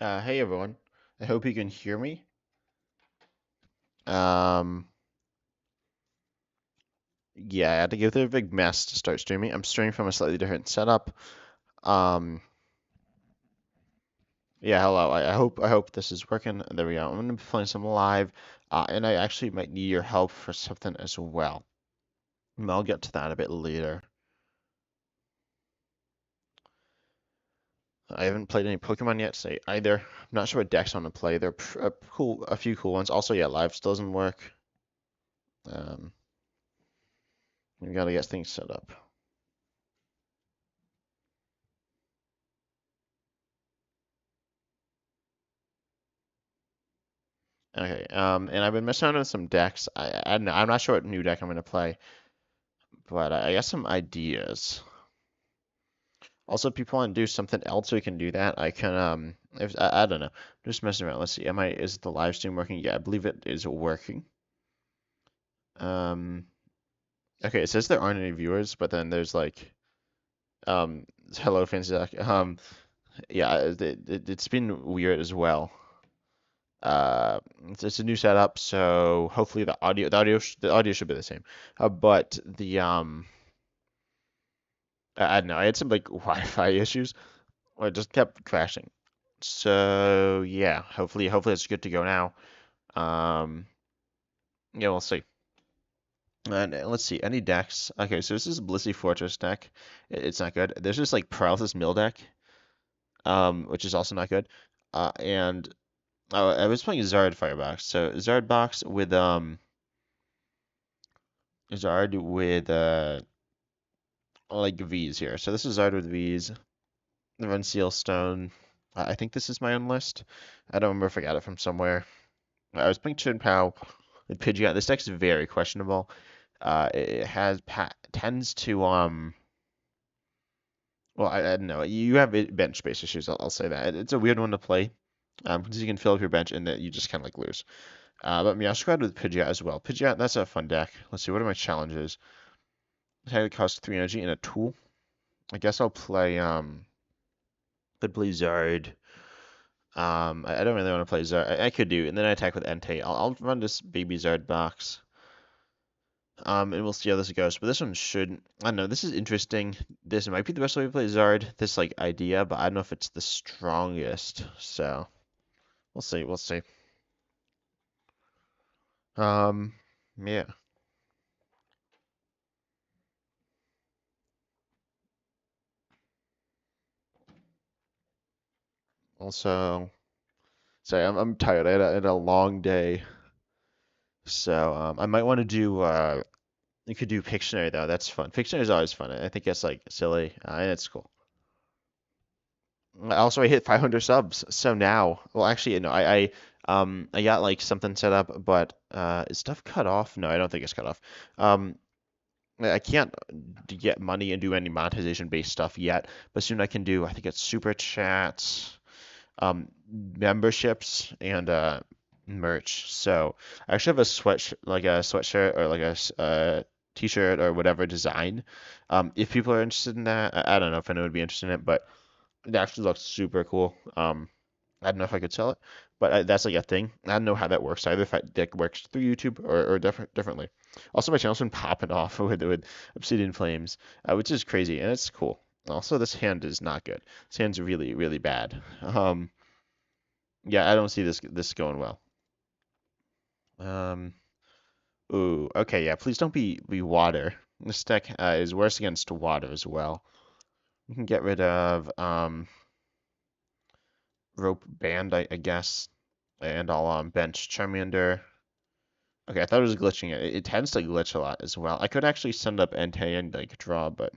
Hey everyone. I hope you can hear me. Um, yeah, I had to go through a big mess to start streaming. I'm streaming from a slightly different setup. Um, yeah, hello. I hope this is working. There we go. I'm gonna be playing some live, and I actually might need your help for something as well. I'll get to that a bit later. I haven't played any Pokemon yet, say either. I'm not sure what decks I want to play. There are a few cool ones. Also, yeah, live still doesn't work. Um, we gotta get things set up. Okay, and I've been messing around with some decks. I don't know, I'm not sure what new deck I'm gonna play, but I got some ideas. Also, if people want to do something else, we can do that. I can if I don't know, just messing around. Let's see, is the live stream working? Yeah, I believe it is working. Um, okay, it says there aren't any viewers, but then there's like um, hello, fancy deck. Yeah, it's been weird as well. It's a new setup, so hopefully the audio should be the same. But I don't know. I had some like Wi-Fi issues where it just kept crashing. So yeah, hopefully it's good to go now. Um, yeah, we'll see. And let's see, any decks. Okay, so this is Blissey Fortress deck. It's not good. There's just like Paralysis Mill deck, which is also not good. And I was playing Zard Firebox. So Zard box with Zard with like V's here. So this is Zard with V's. The Run Seal Stone. I think this is my own list. I don't remember if I got it from somewhere. I was playing Chin Pao with Pidgeot. This deck is very questionable. It has tends to well, I don't know. You have bench space issues. I'll say that. It's a weird one to play. Because you can fill up your bench and then you just kind of like lose. But Meowscarada with Pidgeot as well. Pidgeot, that's a fun deck. Let's see, what are my challenges? Attack costs 3 energy and a tool. I guess I'll play could play Zard. I don't really want to play Zard. I could do, and then I attack with Entei. I'll run this baby Zard box. And we'll see how this goes. But this one should, I don't know, this is interesting. This might be the best way to play Zard, this like idea, but I don't know if it's the strongest. So we'll see. Um, yeah. Also, sorry, I'm tired. I had a long day, so I might want to do. You could do Pictionary though. That's fun. Pictionary is always fun. I think it's like silly, and it's cool. Also, I hit 500 subs, so now, well, actually, no, I got like something set up, but is stuff cut off? No, I don't think it's cut off. Um, I can't get money and do any monetization based stuff yet, but soon I can do. I think it's super chats, memberships, and merch. So I actually have a like a sweatshirt or like a t-shirt or whatever design. If people are interested in that, I don't know if anyone would be interested in it, but it actually looks super cool. I don't know if I could sell it, but that's like a thing. I don't know how that works either. If that works through YouTube or differently. Also, my channel's been popping off with Obsidian Flames, which is crazy and it's cool. Also, this hand is not good. This hand's really bad. Yeah, I don't see this going well. Um, ooh, okay, yeah. Please don't be water. This deck is worse against water as well. We can get rid of rope band, I guess, and I'll bench Charmander. Okay, I thought it was glitching. It tends to glitch a lot as well. I could actually send up Entei and like draw, but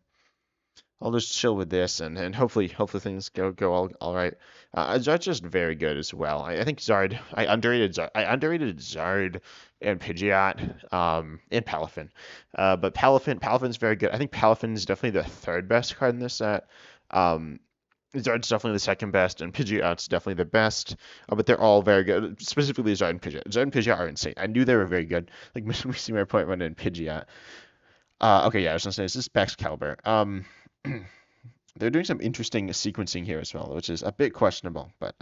I'll just chill with this and hopefully things go all right. Zard's just very good as well. I think Zard I underrated Zard and Pidgeot and Palafin. But Palafin's very good. I think Palafin is definitely the third best card in this set. Um, Zard's definitely the second best, and Pidgeot's definitely the best. But they're all very good. Specifically, Zard and Pidgeot. Zard and Pidgeot are insane. I knew they were very good. Like we see my point run in Pidgeot. Okay, yeah, I was gonna say this is Baxcalibur. They're doing some interesting sequencing here as well, which is a bit questionable, but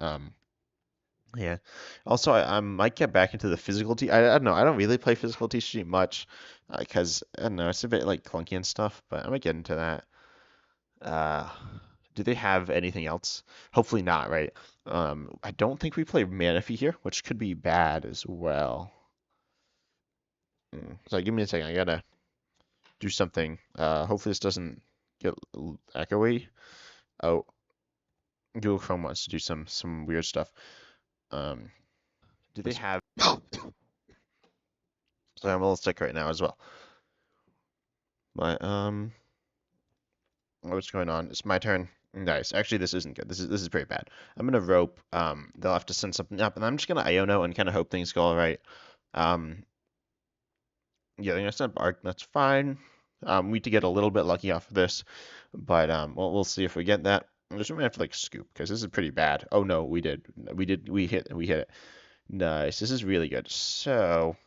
Yeah. Also, I might get back into the physical T. I don't know. I don't really play physical TCG much because I don't know. It's a bit like clunky and stuff. But I might get into that. Uh, do they have anything else? Hopefully not, right? I don't think we play Manaphy here, which could be bad as well. So give me a second. I gotta do something. Hopefully this doesn't get echoey. Oh, Google Chrome wants to do some weird stuff. Um, do they have? So I'm a little sick right now as well. But what's going on? It's my turn. Nice. Actually, this isn't good. This is pretty bad. I'm gonna rope. They'll have to send something up, and I'm just gonna Iono and kind of hope things go all right. Um, yeah, they're gonna send Arc. That's fine. We need to get a little bit lucky off of this, but we'll see if we get that. I'm just gonna have to like scoop because this is pretty bad. Oh no, we hit it. Nice. This is really good. So.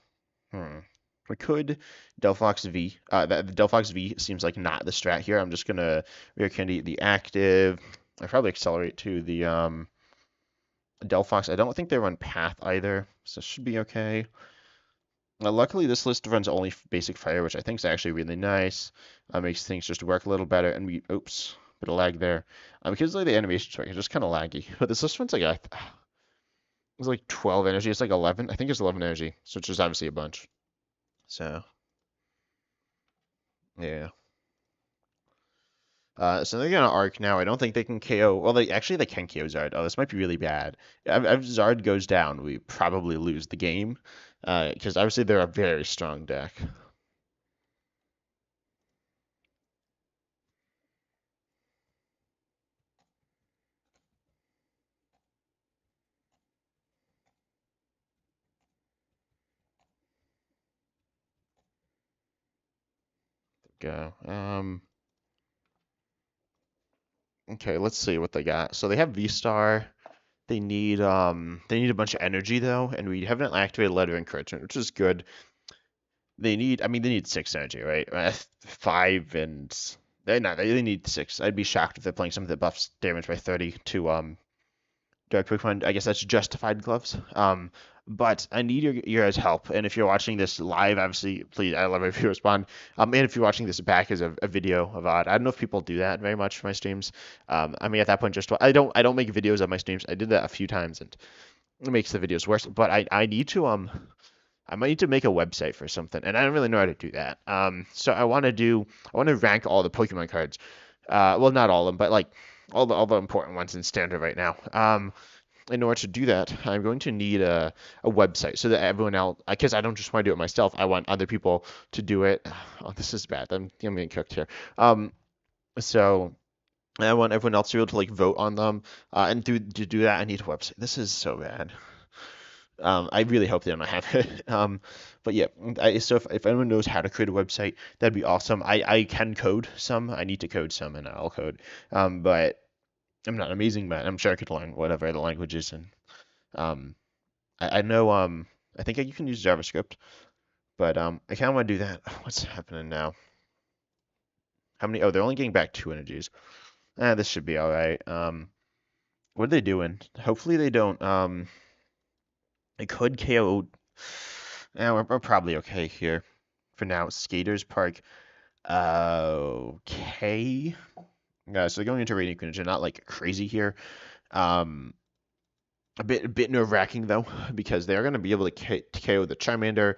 We could Delphox V. The Delphox V seems like not the strat here. I'm just gonna Rare Candy the active. I probably accelerate to the Delphox. I don't think they run Path either, so it should be okay. Luckily, this list runs only basic fire, which I think is actually really nice. Makes things just work a little better. And oops, bit of lag there. Because like the animation track is just kind of laggy. But this list runs like it's like 12 energy. It's like 11. I think it's 11 energy, so it's just obviously a bunch. So yeah. So they're gonna arc now. I don't think they can KO. Well, they can KO Zard. Oh, this might be really bad. If Zard goes down, we probably lose the game. Because obviously they're a very strong deck. Go. Okay, let's see what they got. So they have V Star. They need a bunch of energy though, and we haven't activated Letter of Encouragement, which is good. They need 6 energy, right? Five and they need six. I'd be shocked if they're playing something that buffs damage by 30 to Dark Pokemon. I guess that's justified gloves. But I need your guys' help. And if you're watching this live, obviously, please, I love it if you respond. And if you're watching this back as a video of odd, I don't know if people do that very much for my streams. I mean, at that point, just I don't make videos of my streams. I did that a few times, and it makes the videos worse. But I need to I might need to make a website for something, and I don't really know how to do that. So I want to rank all the Pokemon cards. Well, not all of them, but like all the important ones in standard right now. In order to do that, I'm going to need a website so that everyone else, because I don't just want to do it myself, I want other people to do it. Oh, this is bad. I'm getting cooked here. So I want everyone else to be able to like vote on them, and to do that, I need a website. This is so bad. I really hope they don't have it. But yeah, so if anyone knows how to create a website, that'd be awesome. I can code some. I need to code some, and I'll code. But I'm not amazing, but I'm sure I could learn whatever the language is. And um, I know I think you can use JavaScript, but I kind of want to do that. What's happening now? How many? Oh, they're only getting back 2 energies. This should be all right. What are they doing? Hopefully they don't. They could KO. Yeah, we're probably okay here for now. Skaters Park. Okay. So going into Radiant Greninja, not like crazy here. Um, a bit nerve-wracking though, because they're going to be able to KO the Charmander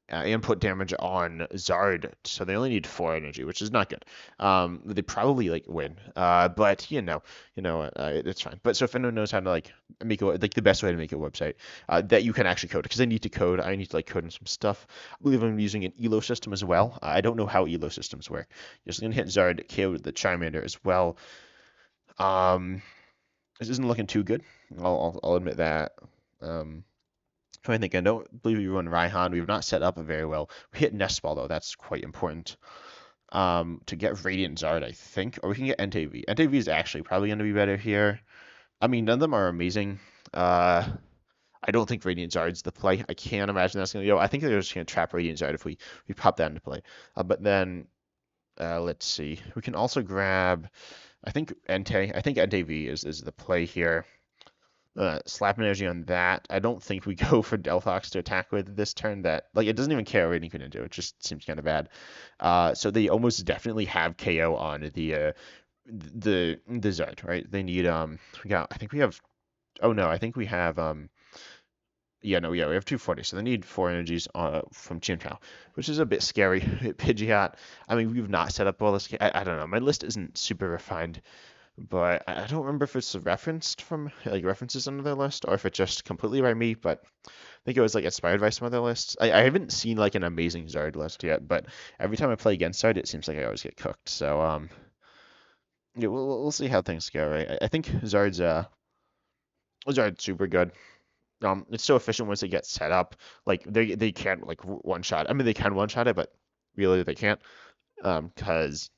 and put damage on Zard, so they only need 4 energy, which is not good. They probably like win, but it's fine. But so if anyone knows how to like make like the best way to make a website that you can actually code, because I need to code, I need to like code in some stuff. I believe I'm using an Elo system as well. I don't know how Elo systems work. Just gonna hit Zard, KO the Charmander as well. Um, this isn't looking too good. I'll admit that. Trying to think, I don't believe we run Raihan. We've not set up very well. We hit Nest Ball though. That's quite important. To get Radiant Zard, I think, or we can get NTV. NTV is actually probably going to be better here. I mean, none of them are amazing. I don't think Radiant Zard's the play. I can't imagine that's going to go. I think they're just going to trap Radiant Zard if we pop that into play. But then let's see. We can also grab. I think Entei. I think NTV is the play here. Slap energy on that. I don't think we go for Delphox to attack with this turn. That like it doesn't even care what anything can do. It just seems kind of bad. So they almost definitely have KO on the Zard, right? They need we got I think we have oh no I think we have yeah, no, yeah, we have 240, so they need four energies from Chimchao, which is a bit scary. Pidgeot, I mean, we've not set up all this. I don't know. My list isn't super refined, but I don't remember if it's referenced from like references on their list or if it's just completely by me. But I think it was like inspired by some other lists. I haven't seen like an amazing Zard list yet, but every time I play against Zard, it seems like I always get cooked. So yeah, we'll see how things go. Right, I think Zard's super good. It's so efficient once it gets set up. Like they can't like one shot. I mean they can one shot it, but really they can't. Because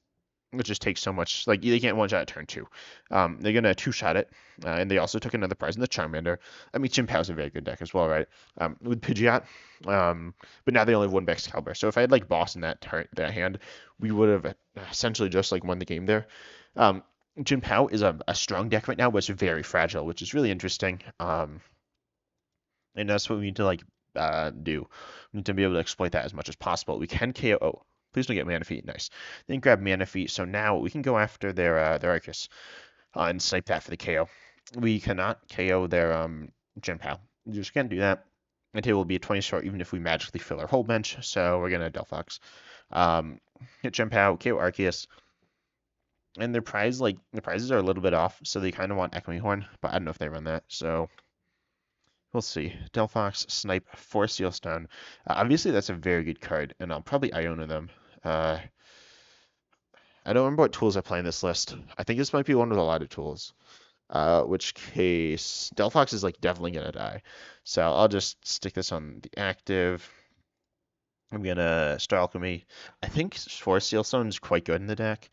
it just takes so much. Like they can't one shot at turn two. They're gonna two shot it, and they also took another prize in the Charmander. I mean Chimpow's a very good deck as well, right? With Pidgeot. But now they only have one Excalibur. So if I had like Boss in that hand, we would have essentially just like won the game there. Jin Pao is a strong deck right now, but it's very fragile, which is really interesting. And that's what we need to like do. We need to be able to exploit that as much as possible. We can KO. Oh, please don't get Mana Feet. Nice. Then grab Mana Feet. So now we can go after their Arcus and snipe that for the KO. We cannot KO their Gen Pal. We just can't do that. Until will be a 20 short, even if we magically fill our whole bench. So we're gonna Delphox. Hit Gen Pal, KO Arceus. And their prizes are a little bit off, so they kind of want Echoing Horn, but I don't know if they run that. So we'll see. Delphox, Snipe, Force Sealstone. Obviously, that's a very good card, and I'll probably Iona them. I don't remember what tools I play in this list. I think this might be one with a lot of tools. Which case, Delphox is like definitely gonna die. So I'll just stick this on the active. I'm gonna Star Alchemy. I think Force Sealstone is quite good in the deck.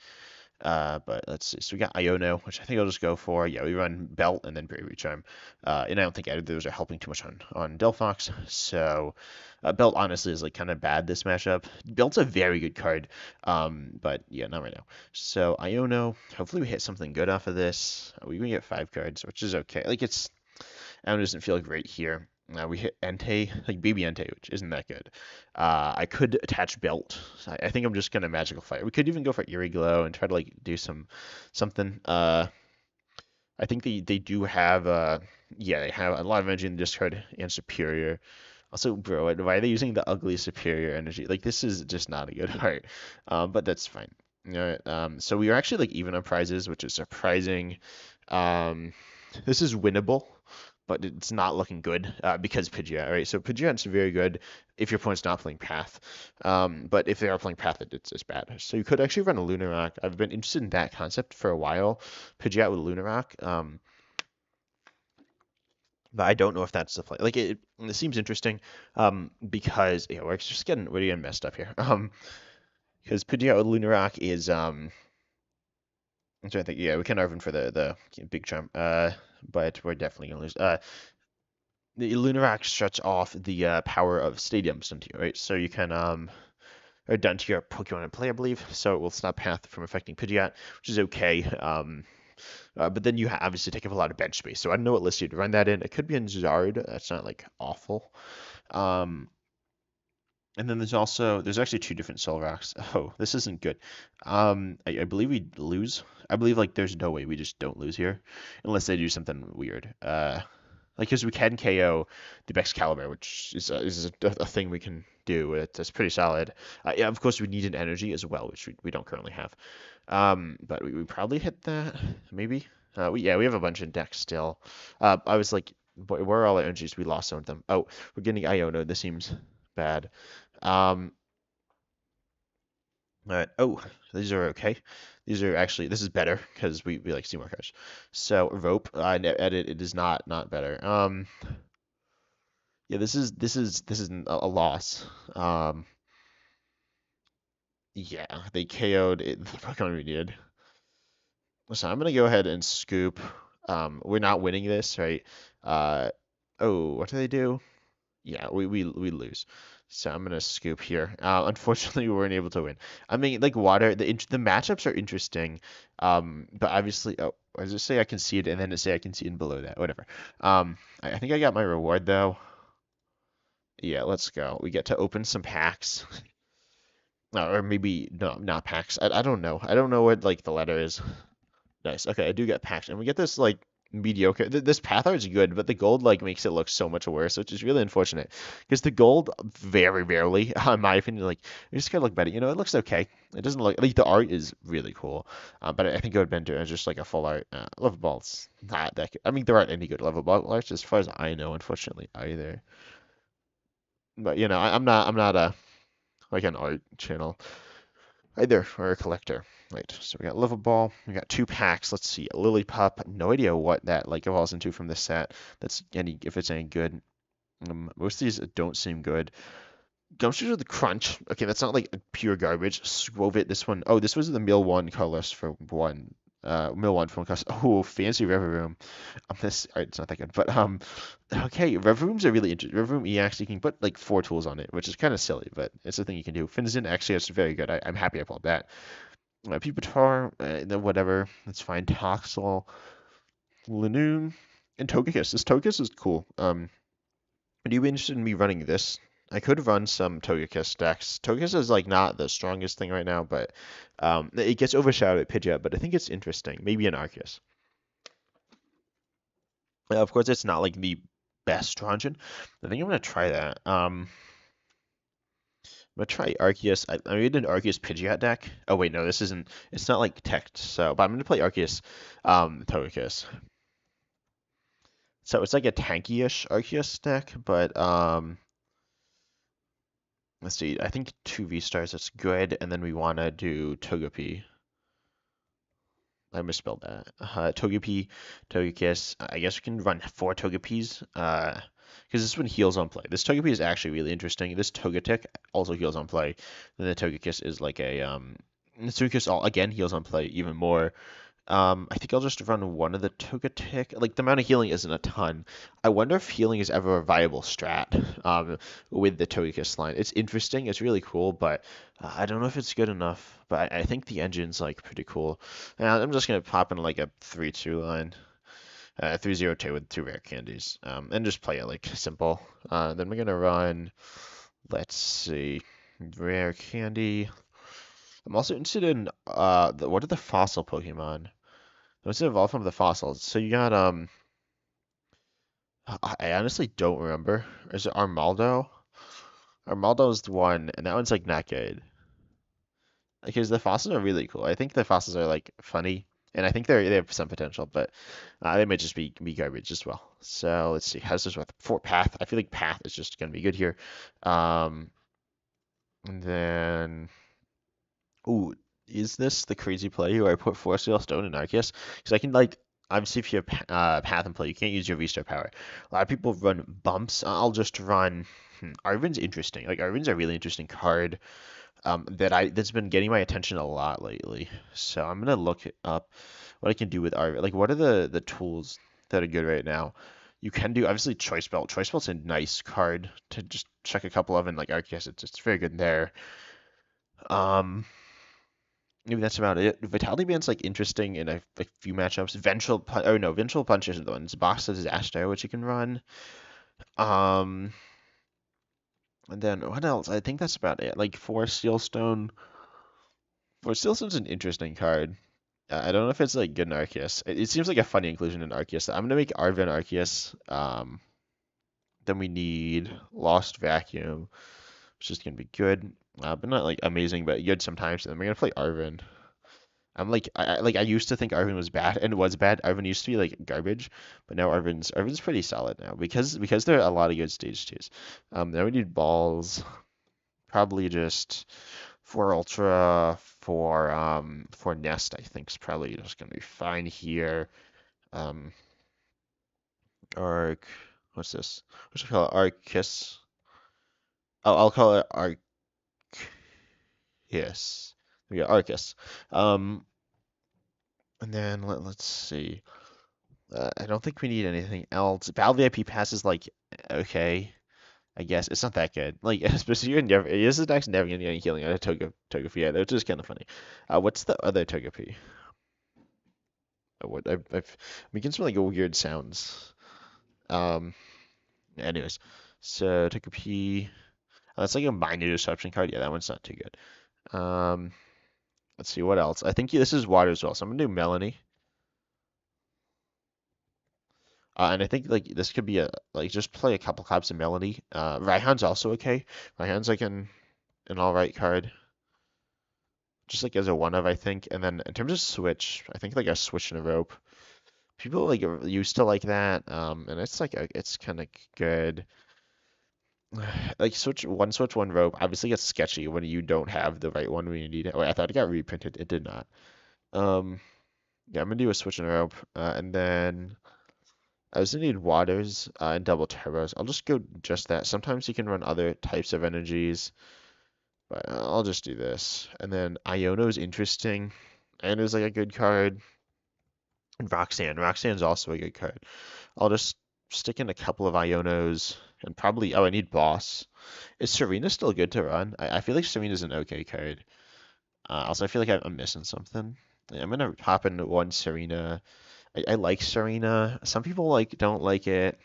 But let's see. So we got Iono, which I think I'll just go for. Yeah, we run Belt and then Bravery Charm. And I don't think either of those are helping too much on Delphox. So Belt honestly is like kind of bad this matchup. Belt's a very good card. But yeah, not right now. So Iono, hopefully we hit something good off of this. We can get 5 cards, which is okay. Like Iono doesn't feel great here. We hit Entei, like Baby Entei, which isn't that good. I could attach Belt. I think I'm just gonna Magical Fire. We could even go for Eerie Glow and try to like do something. I think they do have yeah, they have a lot of energy in the discard and Superior. Also, bro, why are they using the ugly Superior energy? Like this is just not a good art. But that's fine. All right. So we are actually like even on prizes, which is surprising. This is winnable, but it's not looking good because Pidgeot, right? So Pidgeot's very good if your opponent's not playing Path. But if they are playing Path, it's bad. So you could actually run a Lunarock. I've been interested in that concept for a while. Pidgeot with Lunarock. But I don't know if that's the play. Like it seems interesting because yeah, we're just getting messed up here. Because Pidgeot with Lunarock is I'm trying to think. Yeah, we can Arvin for the big charm. But we're definitely gonna lose. The Lunarock shuts off the power of Stadiums into you, right? So you can or done to your Pokemon in play, I believe. So it will stop Path from affecting Pidgeot, which is okay. But then you obviously take up a lot of bench space. So I don't know what list you'd run that in. It could be in Zard. That's not like awful. And then there's actually 2 different Soul Rocks. Oh, this isn't good. I believe we lose. I believe like there's no way we just don't lose here, unless they do something weird. Like because we can KO the Excalibur, which is a thing we can do. It's pretty solid. Yeah, of course we need an energy as well, which we don't currently have. But we probably hit that maybe. We have a bunch of decks still. I was like, where are all our energies? We lost some of them. Oh, we're getting Iono. This seems bad. All right. Oh, these are okay. These are actually this is better because we like see more cards. So rope, I edit. It is not better. Yeah, this is a loss. Yeah, they KO'd it, the Pokemon we needed. So I'm gonna go ahead and scoop. We're not winning this, right? Oh, what do they do? Yeah, we lose. So I'm gonna scoop here. Unfortunately, we weren't able to win. I mean, like water, the matchups are interesting. But obviously, oh, Why does it say I concede and then it say I concede below that? Whatever. I think I got my reward though. Yeah, let's go. We get to open some packs. Or maybe no, not packs. I don't know. I don't know what like the letter is. Nice. Okay, I do get packs, and we get this like mediocre. This path art is good, but the gold like makes it look so much worse, which is really unfortunate. Because the gold very rarely, in my opinion, like it just gotta look better. You know, it looks okay. It doesn't look like the art is really cool, but I think it would have been doing just like a full art. Level balls, not that good. I mean, there aren't any good level ball arts as far as I know, unfortunately, either. But you know, I'm not a like an art channel either or a collector. Right, so we got Live Ball, we got two packs. Let's see, Lily Pup. No idea what that like evolves into from this set. That's any if it's any good. Most of these don't seem good. Dumpsters with the crunch. Okay, that's not like pure garbage. Swovit, this one. Oh, this was the Mill 1 colors for one. Mill 1 from custom. Oh, fancy Rev Room. This alright, it's not that good. But okay, Rev Rooms are really interesting. Rev Room EX, you can put like four tools on it, which is kind of silly, but it's a thing you can do. Finzin, actually, that's very good. I'm happy I pulled that. Pupitar, then whatever. That's fine. Toxel, Linoon, and Togekiss. This Togekiss is cool. Would you be interested in me running this? I could run some Togekiss decks. Togekiss is like not the strongest thing right now, but it gets overshadowed at Pidgeot, but I think it's interesting. Maybe an Arceus. Of course, it's not like the best Tronjon. I think I'm gonna try that. I'm gonna try Arceus. I made an Arceus Pidgeot deck. Oh wait, no, this isn't. It's not like text. So, but I'm gonna play Arceus, Togekiss. So it's like a tanky-ish Arceus deck, but let's see. I think two V stars. That's good, and then we wanna do Togepi. I misspelled that. Togepi, Togekiss. I guess we can run four Togepis. Because this one heals on play. This Togepi is actually really interesting. This Togetic also heals on play. Then the Togekiss is like a the Togekiss all again heals on play even more. I think I'll just run one of the Togetic. Like the amount of healing isn't a ton. I wonder if healing is ever a viable strat with the Togekiss line. It's interesting. It's really cool, but I don't know if it's good enough. But I think the engine's like pretty cool. And I'm just gonna pop in like a 3-2 line. 3-0-2 with two rare candies, and just play it like simple. Then we're gonna run, let's see, rare candy. I'm also interested in what are the fossil Pokemon? Those evolve from the fossils. So you got I honestly don't remember. Is it Armaldo? Armaldo's the one, and that one's like not good. Because the fossils are really cool. I think the fossils are like funny, and I think they have some potential, but they might just be garbage as well. So let's see. How's this with for Path? I feel like Path is just gonna be good here. Um, and then, ooh, is this the crazy play where I put Force Wheel Stone in Arceus? Because I can like obviously if you have Path and play, you can't use your V-Star power. A lot of people run bumps. I'll just run. Arven's interesting. Like Arven's a really interesting card that's been getting my attention a lot lately. So I'm gonna look up what I can do with Arven. Like what are the tools that are good right now? You can do obviously Choice Belt. Choice Belt's a nice card to just check a couple of, and like Arceus, it's very good there. Um, Maybe that's about it. Vitality Band's like interesting in a few matchups. Oh no, Vengeful Punch isn't the one. It's Box of Disaster, which you can run. Um, and then what else? I think that's about it. Like for Steelstone. For Steelstone's an interesting card. I don't know if it's like good in Arceus. It seems like a funny inclusion in Arceus. I'm gonna make Arven Arceus. Then we need Lost Vacuum, which is gonna be good, but not like amazing, but good sometimes. And then we're gonna play Arven. I'm like I used to think Arven was bad, and it was bad. Arven used to be like garbage, but now Arven's pretty solid now because there are a lot of good stage twos. Now we need balls. Probably just for Ultra for Nest, I think is probably just gonna be fine here. Um, Arc, what's this? What should I call it? Arceus. Oh, I'll call it Arceus. We got Arceus. Um, and then let's see. I don't think we need anything else. Battle VIP Pass is like okay, I guess it's not that good. Like especially you're never. This is actually never gonna get any healing out of Togepi, which is kind of funny. What's the other Togepi? I've making some like weird sounds. Um, anyways, so take a pee. That's like a minor disruption card. Yeah, that one's not too good. Let's see what else. I think this is water as well, so I'm gonna do Melanie. And I think like this could be a like just play a couple copies of Melanie. Raihan's also okay. Raihan's like an all right card, just like as a one of I think. And then in terms of switch, I think like a switch and a rope. People like used to like that, and it's like it's kind of good. Like switch one rope obviously gets sketchy when you don't have the right one when you need it. Oh, I thought it got reprinted. It did not. Um, yeah, I'm gonna do a switch and a rope, and then I also need waters and double turbos. I'll just go just that. Sometimes you can run other types of energies, but I'll just do this. And then Iono is interesting. Iono's like a good card. And Roxanne's also a good card. I'll just stick in a couple of Ionos and probably, oh, I need Boss. Is Serena still good to run? I feel like Serena's an okay card. Also, I feel like I'm missing something. I'm gonna hop into one Serena. I like Serena. Some people like don't like it.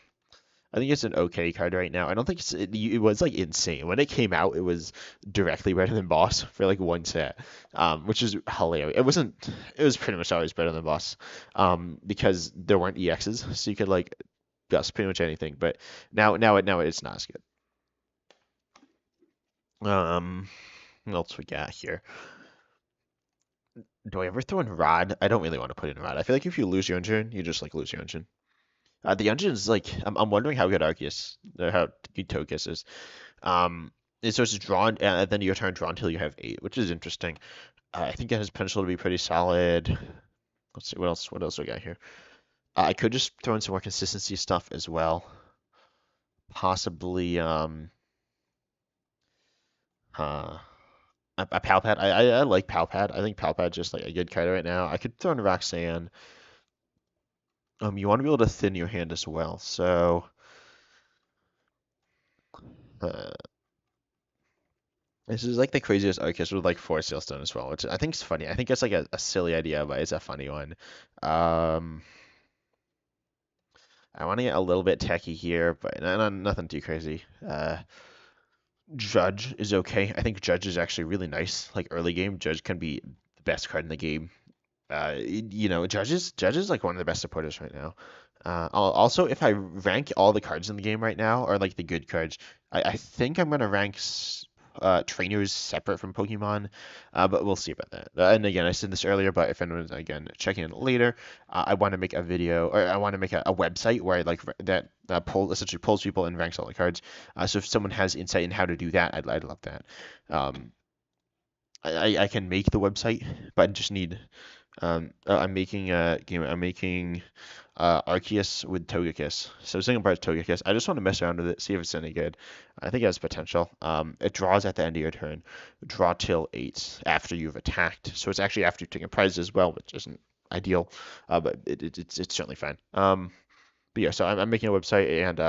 I think it's an okay card right now. I don't think it was like insane. When it came out, it was directly better than Boss for like one set, which is hilarious. It wasn't, it was pretty much always better than Boss, because there weren't EXs, so you could like guess pretty much anything. But now it's not as good. What else we got here? Do I ever throw in Rod? I don't really want to put in Rod. I feel like if you lose your engine, you just like lose your engine. The engine is like I'm wondering how good Arceus, or how good Togekiss is. So it's drawn, and then your turn drawn until you have eight, which is interesting. I think it has potential to be pretty solid. Let's see what else. What else we got here? I could just throw in some more consistency stuff as well. Possibly uh, a Palpad. I like Palpad. I think Palpad's just like a good card right now. I could throw in Roxanne. You want to be able to thin your hand as well. So uh, this is like the craziest Arceus with like four Sealstone as well, which I think is funny. I think it's like a silly idea, but it's a funny one. Um, I want to get a little bit techy here, but nothing too crazy. Judge is okay. I think Judge is actually really nice. Like early game, Judge can be the best card in the game. Judge is like one of the best supporters right now. Also, if I rank all the cards in the game right now, or like the good cards, I think I'm gonna rank trainers separate from Pokemon, but we'll see about that. And again, I said this earlier, but if anyone's again checking in later, I want to make a video, or I want to make a website where I like that essentially pulls people and ranks all the cards. So if someone has insight in how to do that, I'd love that. Um, I can make the website, but I just need I'm making a game. I'm making Arceus with Togekiss. So single part Togekiss. I just want to mess around with it, see if it's any good. I think it has potential. It draws at the end of your turn. Draw till 8 after you've attacked. So it's actually after you've taken prize as well, which isn't ideal, but it's certainly fine. But yeah, so I'm making a website, and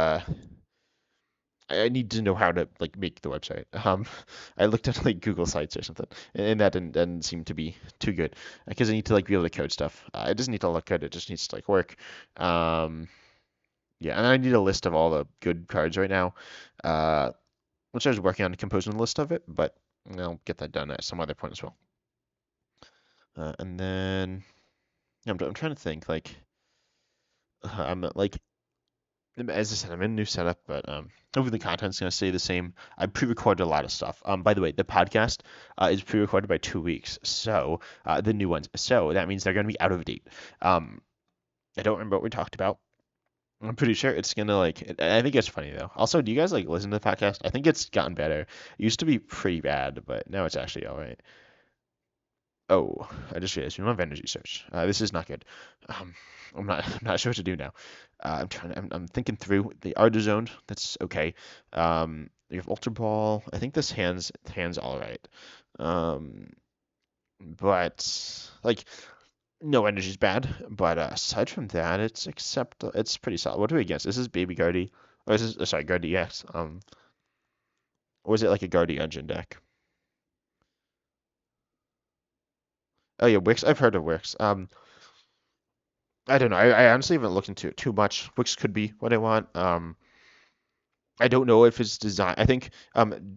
I need to know how to like make the website. I looked at like Google Sites or something, and that didn't seem to be too good because I need to like be able to code stuff. It doesn't need to look good; it just needs to like work. Um, yeah, and I need a list of all the good cards right now, uh, which I was working on composing a list of it, but I'll get that done at some other point as well. And then I'm trying to think like I'm like as I said, I'm in a new setup, but hopefully the content's gonna stay the same. I pre-recorded a lot of stuff. By the way, the podcast is pre-recorded by 2 weeks, so the new ones. So that means they're gonna be out of date. Um, I don't remember what we talked about. I'm pretty sure it's gonna like. I think it's funny though. Also, do you guys like listen to the podcast? I think it's gotten better. It used to be pretty bad, but now it's actually all right. Oh, I just realized we don't have energy search. This is not good. Um, I'm not sure what to do now. I'm thinking through the art zone. That's okay. You have Ultra Ball. I think this hands all right. Um, but like no energy's bad. But aside from that, it's pretty solid. What do we against? This is Baby Guardy. Or is this sorry Guardy X. Or is it like a Guardy engine deck? Oh yeah, Wix. I've heard of Wix. I don't know. I honestly haven't looked into it too much, which could be what I want. I don't know if it's designed. I think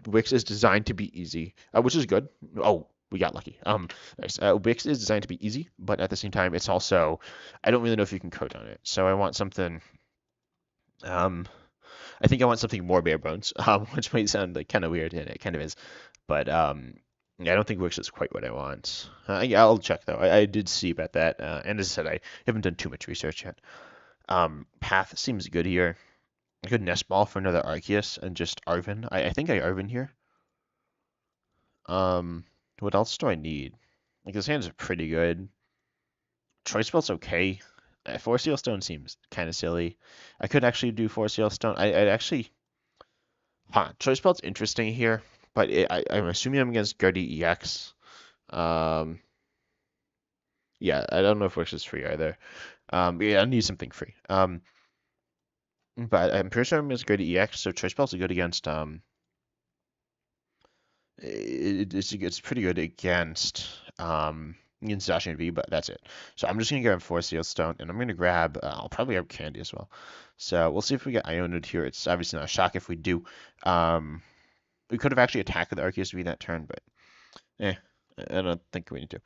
Wix is designed to be easy, which is good. Oh, we got lucky. Nice. Wix is designed to be easy, but at the same time, it's also I don't really know if you can code on it. So I want something. Um, I think I want something more bare bones, which might sound like kind of weird, and it kind of is. But yeah, I don't think Wix is quite what I want. Yeah, I'll check though. I did see about that, and as I said, I haven't done too much research yet. Path seems good here. I could nest ball for another Arceus and just Arven. I think I Arven here. Um, what else do I need? Like his hands are pretty good. Choice Belt's okay. Force Seal Stone seems kind of silly. I could actually do Force Seal Stone. I'd actually, Choice Belt's interesting here, but I'm assuming I'm against Guardy EX. Um, yeah, I don't know if Wish is free either. Yeah, I need something free. But I'm pretty sure I'm against Guardy EX, so Choice Belt's good against it's pretty good against Zacian V, but that's it. So I'm just gonna grab Force Seal Stone, and I'm gonna grab I'll probably grab Candy as well. So we'll see if we get Ioned here. It's obviously not a shock if we do. Um, we could have actually attacked with Arceus V that turn, but eh, I don't think we need to.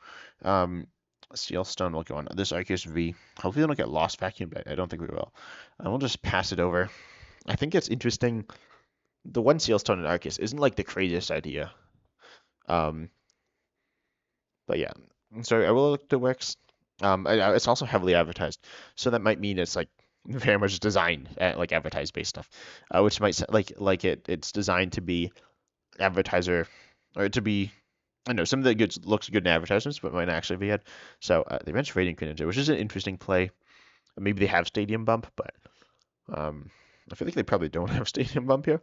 Seal Stone will go on this Arceus V. Hopefully they don't get lost vacuum, but I don't think we will. And we'll just pass it over. I think it's interesting. The one Seal Stone in Arceus isn't like the craziest idea. Um, But yeah, so I will look to Wix. It's also heavily advertised, so that might mean it's like very much designed at like advertised based stuff, which might it's designed to be advertiser or to be I don't know something that looks good in advertisements, but might not actually be it. So they mentioned Radiant Greninja, which is an interesting play. Maybe they have Stadium Bump, but um, I feel like they probably don't have Stadium Bump here.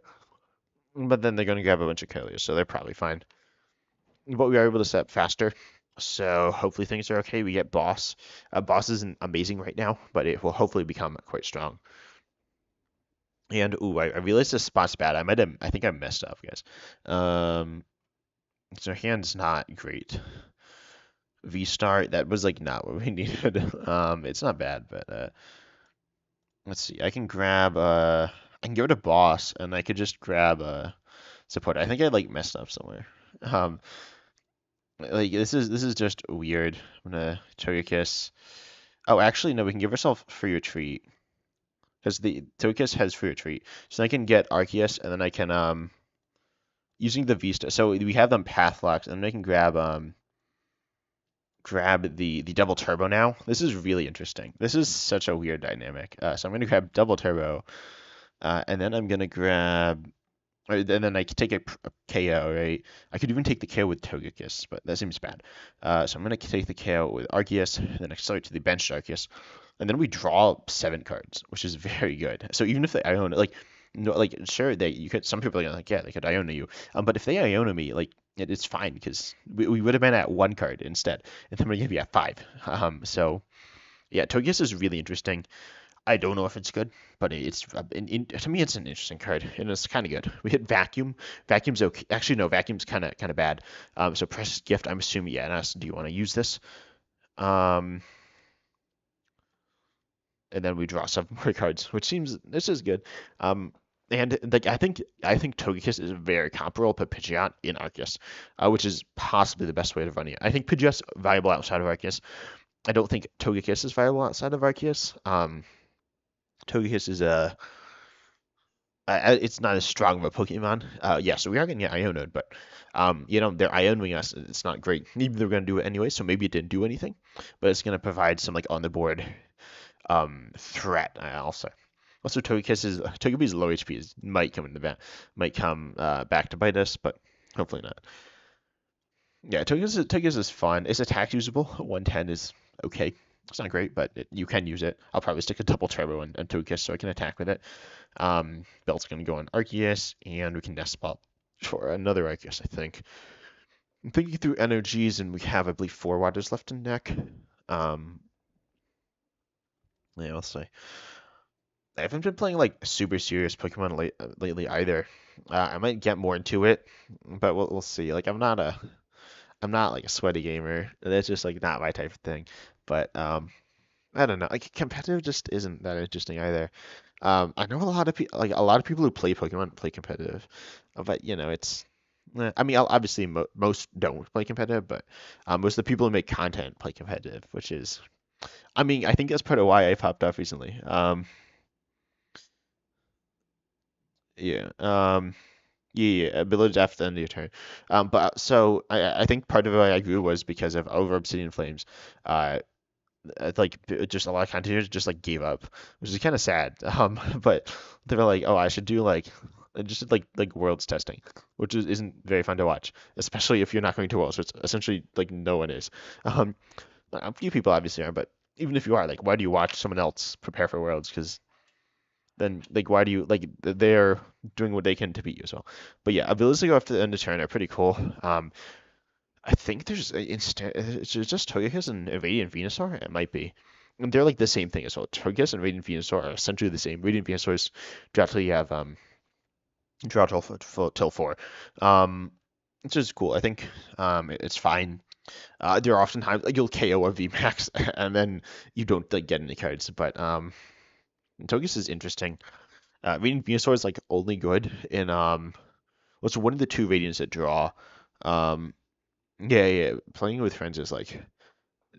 But then they're going to grab a bunch of Kylias, so they're probably fine. But we are able to set faster. So hopefully things are okay. We get Boss. Boss isn't amazing right now, but it will hopefully become quite strong. And ooh, I realized this spot's bad. I think I messed up, guys. So hand's not great. V start, that was like not what we needed. It's not bad, but let's see. I can go to Boss, and I could just grab a support. I think I like messed up somewhere. Um, like this is just weird. I'm gonna Togekiss. Oh, actually, no, we can give ourselves free retreat because the Togekiss has free retreat. So I can get Arceus, and then I can using the Vista. So we have them path locked, and then I can grab the double turbo now. This is really interesting. This is such a weird dynamic. So I'm gonna grab double turbo, and then I'm gonna grab. And then I could take a KO, right? I could even take the KO with Togekiss, but that seems bad. So I'm gonna take the KO with Arceus, and then accelerate to the bench Arceus, and then we draw 7 cards, which is very good. So even if they Iona, like, no, like sure they you could some people are gonna like yeah they could Iona you, but if they Iona me, like it's fine because we would have been at 1 card instead, and then we're gonna be at 5. So yeah, Togekiss is really interesting. I don't know if it's good, but to me it's an interesting card and it's kind of good. We hit Vacuum. Vacuum's okay. Actually, no, Vacuum's kind of bad. So Precious Gift. I'm assuming yeah. And ask, do you want to use this? Um, and then we draw 7 more cards, which seems this is good. And like I think Togekiss is very comparable to Pidgeot in Arceus, which is possibly the best way to run it. I think Pidgeot's viable outside of Arceus. I don't think Togekiss is viable outside of Arceus. Togekiss is a it's not as strong of a Pokemon. Yeah, so we are going to get Ionode, but they're Ioning us. It's not great. Maybe they're going to do it anyway, so maybe it didn't do anything, but it's going to provide some like on the board threat. Also, Togepi's low HP might come in the back, might come back to bite us, but hopefully not. Yeah, Togekiss is fun. Its attack usable. 110 is okay. It's not great, but you can use it. I'll probably stick a double turbo on Togekiss so I can attack with it. Belt's going to go on Arceus, and we can Nest Ball for another Arceus, I think. I'm thinking through energies, and we have, I believe, 4 waters left in deck. Yeah, let's see. I haven't been playing like super serious Pokemon lately either. I might get more into it, but we'll see. Like I'm not like a sweaty gamer. That's just like not my type of thing. But I don't know. Like competitive just isn't that interesting either. I know a lot of people, like a lot of people who play Pokemon play competitive, but it's. I mean, obviously most don't play competitive, but most of the people who make content play competitive, which is, I mean, I think that's part of why I popped off recently. Yeah. Yeah, ability after the end of your turn. But so I think part of why I grew was because of over Obsidian Flames. Uh, just a lot of commentators just like gave up, which is kind of sad. But they were like, oh, I should do like just did, like worlds testing, which isn't very fun to watch, especially if you're not going to worlds, which essentially like no one is. Um, a few people obviously are, but even if you are, like, why do you watch someone else prepare for worlds? Because then like why do you like they're doing what they can to beat you as well. But yeah, abilities to go after the end of turn are pretty cool. I think there's instead it's just Togekiss and Radiant Venusaur. It might be. And they're like the same thing as well. Togekiss and Radiant Venusaur are essentially the same. Radiant Venusaur's draw till you have draw till four, um, which is cool. I think it's fine. There are often times like you'll KO a VMAX and then you don't like get any cards, but Togekiss is interesting. Radiant Venusaur is like only good in what's one of the two Radiants that draw. Um, yeah, yeah. Playing with friends is like,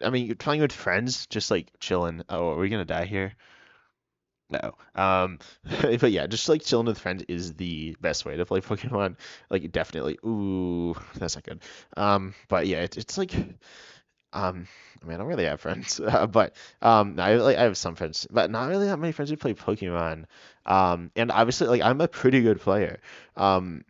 I mean, you're playing with friends, just like chilling. Oh, are we gonna die here? No. But yeah, just like chilling with friends is the best way to play Pokemon. Like definitely. Ooh, that's not good. But yeah, it's like I mean, I don't really have friends, but I have some friends, but not really that many friends who play Pokemon. And obviously, like I'm a pretty good player. Um,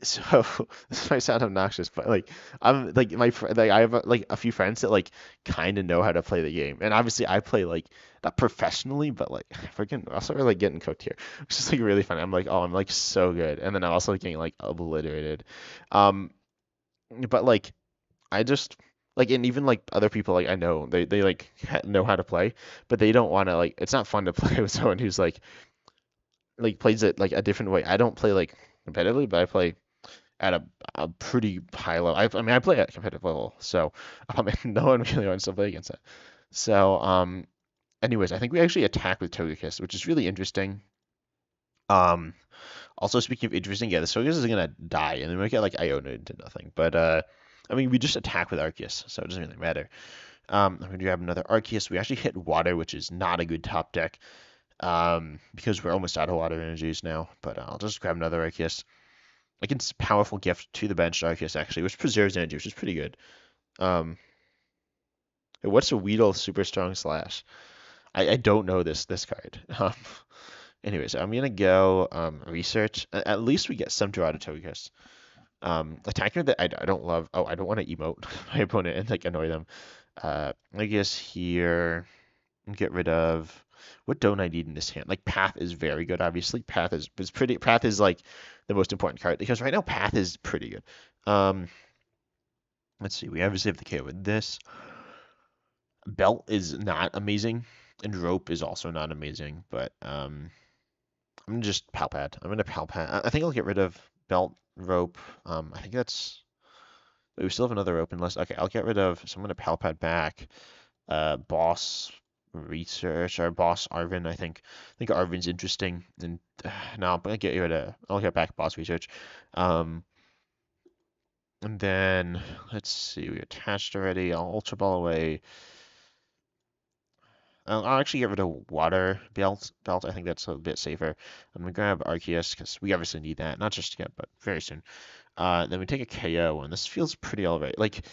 so this might sound obnoxious, but like I'm like like I have like a few friends that like kind of know how to play the game, and obviously I play like not professionally, but like freaking also like getting cooked here, which is like really funny. I'm like, oh, I'm like so good, and then I'm also getting like obliterated. Um, but like I just like and even like other people like I know they like know how to play, but they don't want to like it's not fun to play with someone who's like plays it like a different way. I don't play like competitively, but I play at a pretty high level. I mean, I play at a competitive level, so and no one really wants to play against it. So, anyways, I think we actually attack with Togekiss, which is really interesting. Um, Also speaking of interesting, yeah, the Togekiss is gonna die, and then we get like Iona into nothing. But I mean, we just attack with Arceus, so it doesn't really matter. I'm gonna grab another Arceus. We actually hit water, which is not a good top deck. Because we're almost out of water energies now. But I'll just grab another Arceus. Like it's powerful gift to the bench Arceus actually, which preserves energy, which is pretty good. Um, what's a Weedle super strong slash? I don't know this card. Anyways, I'm gonna go research. At least we get some draw to Togekiss. Attacker that I don't love. Oh, I don't want to emote my opponent and like annoy them. I guess here get rid of what don't I need in this hand? Like Path is very good, obviously. Is pretty. Path is like the most important card because right now Path is pretty good. Um, let's see. We obviously have the KO with this. Belt is not amazing, and Rope is also not amazing. But I'm gonna just Palpad. I'm gonna Palpad. I think I'll get rid of Belt, Rope. I think that's. Wait, we still have another open list. Okay, I'll get rid of. So I'm gonna Palpad back. Boss research or boss Arvin. I think Arvin's interesting. And no, I'm gonna get rid of. I'll get back boss research. Um, and then let's see. We attached already. I'll Ultra Ball away. I'll actually get rid of water belt. I think that's a bit safer. I'm gonna grab Arceus because we obviously need that, not just yet, but very soon. Then we take a KO, and this feels pretty alright. Like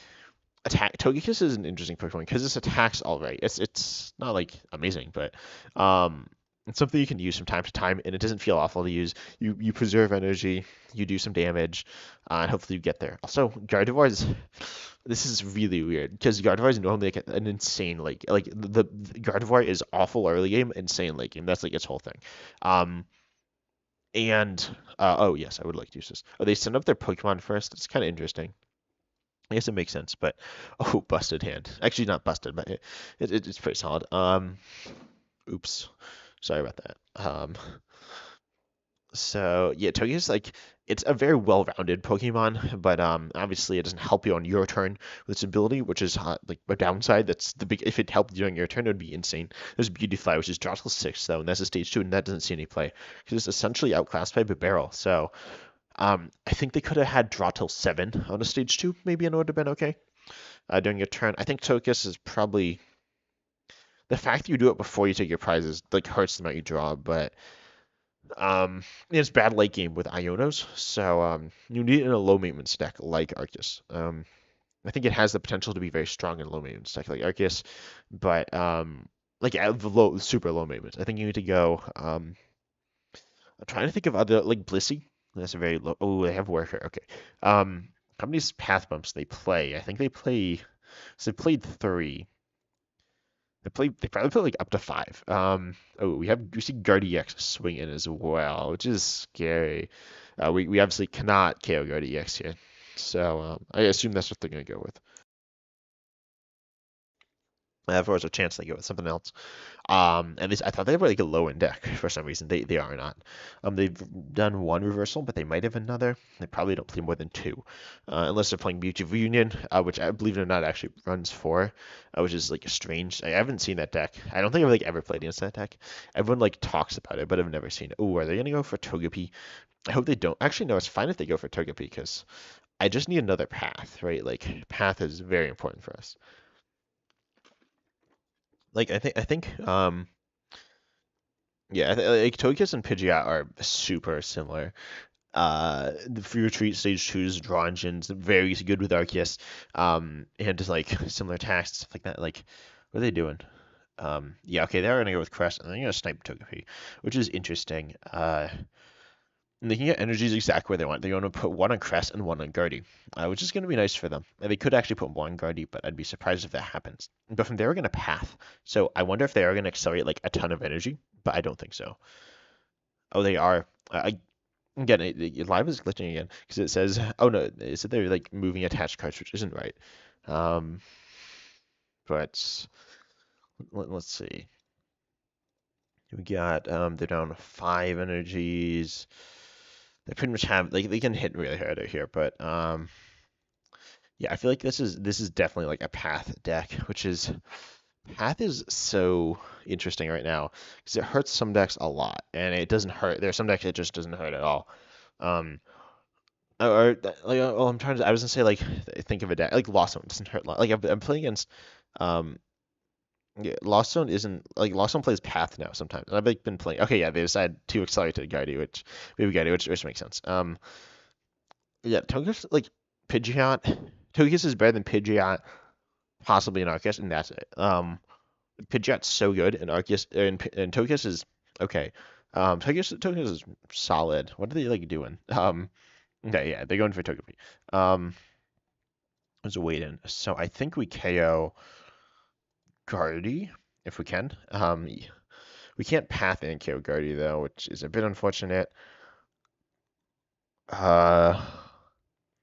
attack Togekiss is an interesting Pokemon because this attacks alright. It's not like amazing, but um, it's something you can use from time to time, and it doesn't feel awful to use. You preserve energy, you do some damage, and hopefully you get there. Also, Gardevoir is this is really weird because Gardevoir is normally like an insane like the Gardevoir is awful early game, insane late game. That's like its whole thing. Um, and oh yes, I would like to use this. Oh, they send up their Pokemon first. It's kind of interesting. I guess it makes sense, but oh, busted hand. Actually, not busted, but it's pretty solid. Oops, sorry about that. So yeah, Togeki's like it's a very well-rounded Pokemon, but obviously it doesn't help you on your turn with its ability, which is like a downside. That's the big. If it helped you on your turn, it would be insane. There's Beautifly, which is draw till 6 though, and that's a stage 2, and that doesn't see any play because it's essentially outclassed by Barrel. So I think they could have had draw till 7 on a stage 2, maybe, and it would have been okay during your turn. I think Togekiss is probably the fact that you do it before you take your prizes like hurts the amount you draw, but it's bad late game with Ionos, so you need it in a low maintenance deck like Arceus. I think it has the potential to be very strong in low maintenance deck like Arceus, but like at the low, super low maintenance. I think you need to go. I'm trying to think of other like Blissey. That's a very low. Oh, they have Worker. Okay. How many path bumps they play? I think they play. So they played 3. They probably play like up to 5. Oh, we see Guardy X swing in as well, which is scary. We obviously cannot KO Guardy X here, so I assume that's what they're gonna go with. If there was a chance they go with something else. And this, I thought they were like a low end deck for some reason. They are not. They've done one reversal, but they might have another. They probably don't play more than 2, unless they're playing Beautiful Union, which I believe it or not actually runs 4, which is like a strange. I haven't seen that deck. I don't think I've like ever played against that deck. Everyone like talks about it, but I've never seen it. Oh, are they gonna go for Togepi? I hope they don't. Actually, no, it's fine if they go for Togepi because I just need another path, right? Like path is very important for us. Like I think yeah, like Togekiss and Pidgeot are super similar. The free retreat stage 2's draw engines very good with Arceus. And just like similar attacks stuff like that. Like, what are they doing? Yeah, okay, they're gonna go with Crest and they're gonna snipe Togepi, which is interesting. And they can get energies exactly where they want. They're going to put one on Crest and one on Guardy, which is going to be nice for them. And they could actually put one Guardy, but I'd be surprised if that happens. But from there, we're going to Path. So I wonder if they are going to accelerate like a ton of energy, but I don't think so. Oh, they are. Again, live is glitching again because it says, oh no, it said they're like moving attached cards, which isn't right. Um, but let's see. We got they're down 5 energies. They pretty much have like they can hit really hard out here, but yeah, I feel like this is definitely like a path deck, which is path is so interesting right now because it hurts some decks a lot, and it doesn't hurt. There are some decks it just doesn't hurt at all. Um, or like well, I was gonna say like think of a deck like Lost Zone doesn't hurt. Like I'm playing against um. Yeah, Lost Zone isn't like Lost Zone plays Path now sometimes. And I've like been playing. Okay, yeah, they decided to accelerate to Guardy, which maybe Guardy, which makes sense. Yeah, Togekiss like Pidgeot. Togekiss is better than Pidgeot, possibly in Arceus, and that's it. Pidgeot's so good, and Arceus and Togekiss is okay. Togekiss is solid. What are they like doing? Okay, yeah, they're going for Togepi. There's a wait in. So I think we KO Guardy if we can. We can't path in KO Guardy though, which is a bit unfortunate. Uh,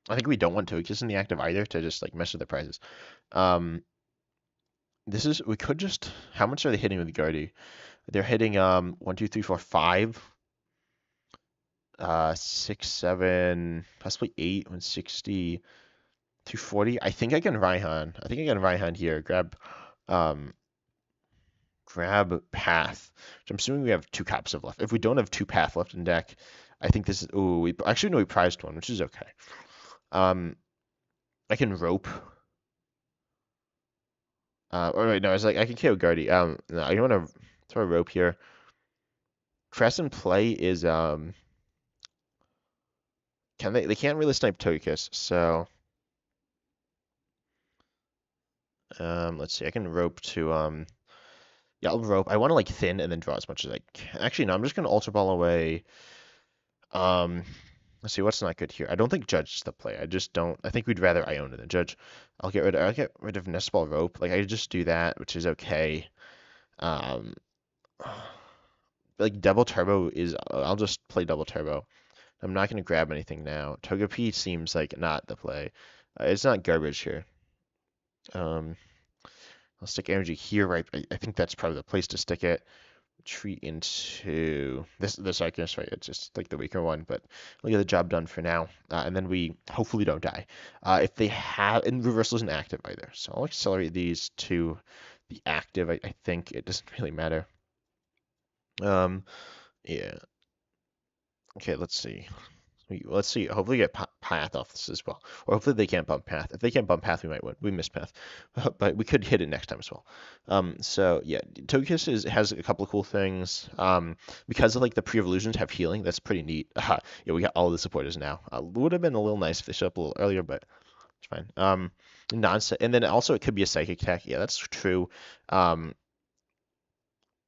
I think we don't want Togekiss in the active either to just like mess with the prizes. Um, This is we could just how much are they hitting with Guardy? They're hitting 1, 2, 3, 4, 5, 6, 7, possibly 8, 160, 240. I think I can Raihan. I think I can Raihan here. Um grab Path. Which I'm assuming we have 2 cops of left. If we don't have 2 Path left in deck, I think this is oh we actually no we prized one, which is okay. I can rope. Or wait, no, I was like I can KO Guardy. No, I don't want to throw a rope here. Crescent play is can they can't really snipe Togekiss, so let's see, I can rope to yeah, I'll rope. I want to like thin and then draw as much as I can. Actually, no, I'm just gonna Ultra Ball away. Um let's see what's not good here. I don't think Judge is the play. I just don't I think we'd rather Iona than Judge. I'll get rid of Nest Ball Rope. Like I just do that, which is okay. Um like double turbo is I'll just play double turbo. I'm not gonna grab anything now. Togepi seems like not the play. It's not garbage here. Um, I'll stick energy here, right? I think that's probably the place to stick it. retreat into this Arcanist, right? It's just like the weaker one, but we'll get the job done for now, and then we hopefully don't die. If they have, and reversal isn't active either, so I'll accelerate these to the active. I think it doesn't really matter. Yeah. Okay, let's see. Let's see. Hopefully, get path off this as well, or hopefully they can't bump path. If they can't bump path, we might win. We missed path, but we could hit it next time as well. So yeah, Togekiss has a couple of cool things. Because of like the pre-evolutions have healing, that's pretty neat. Yeah, we got all the supporters now. Would have been a little nice if they showed up a little earlier, but it's fine. Non and then also it could be a psychic attack. Yeah, that's true. Um,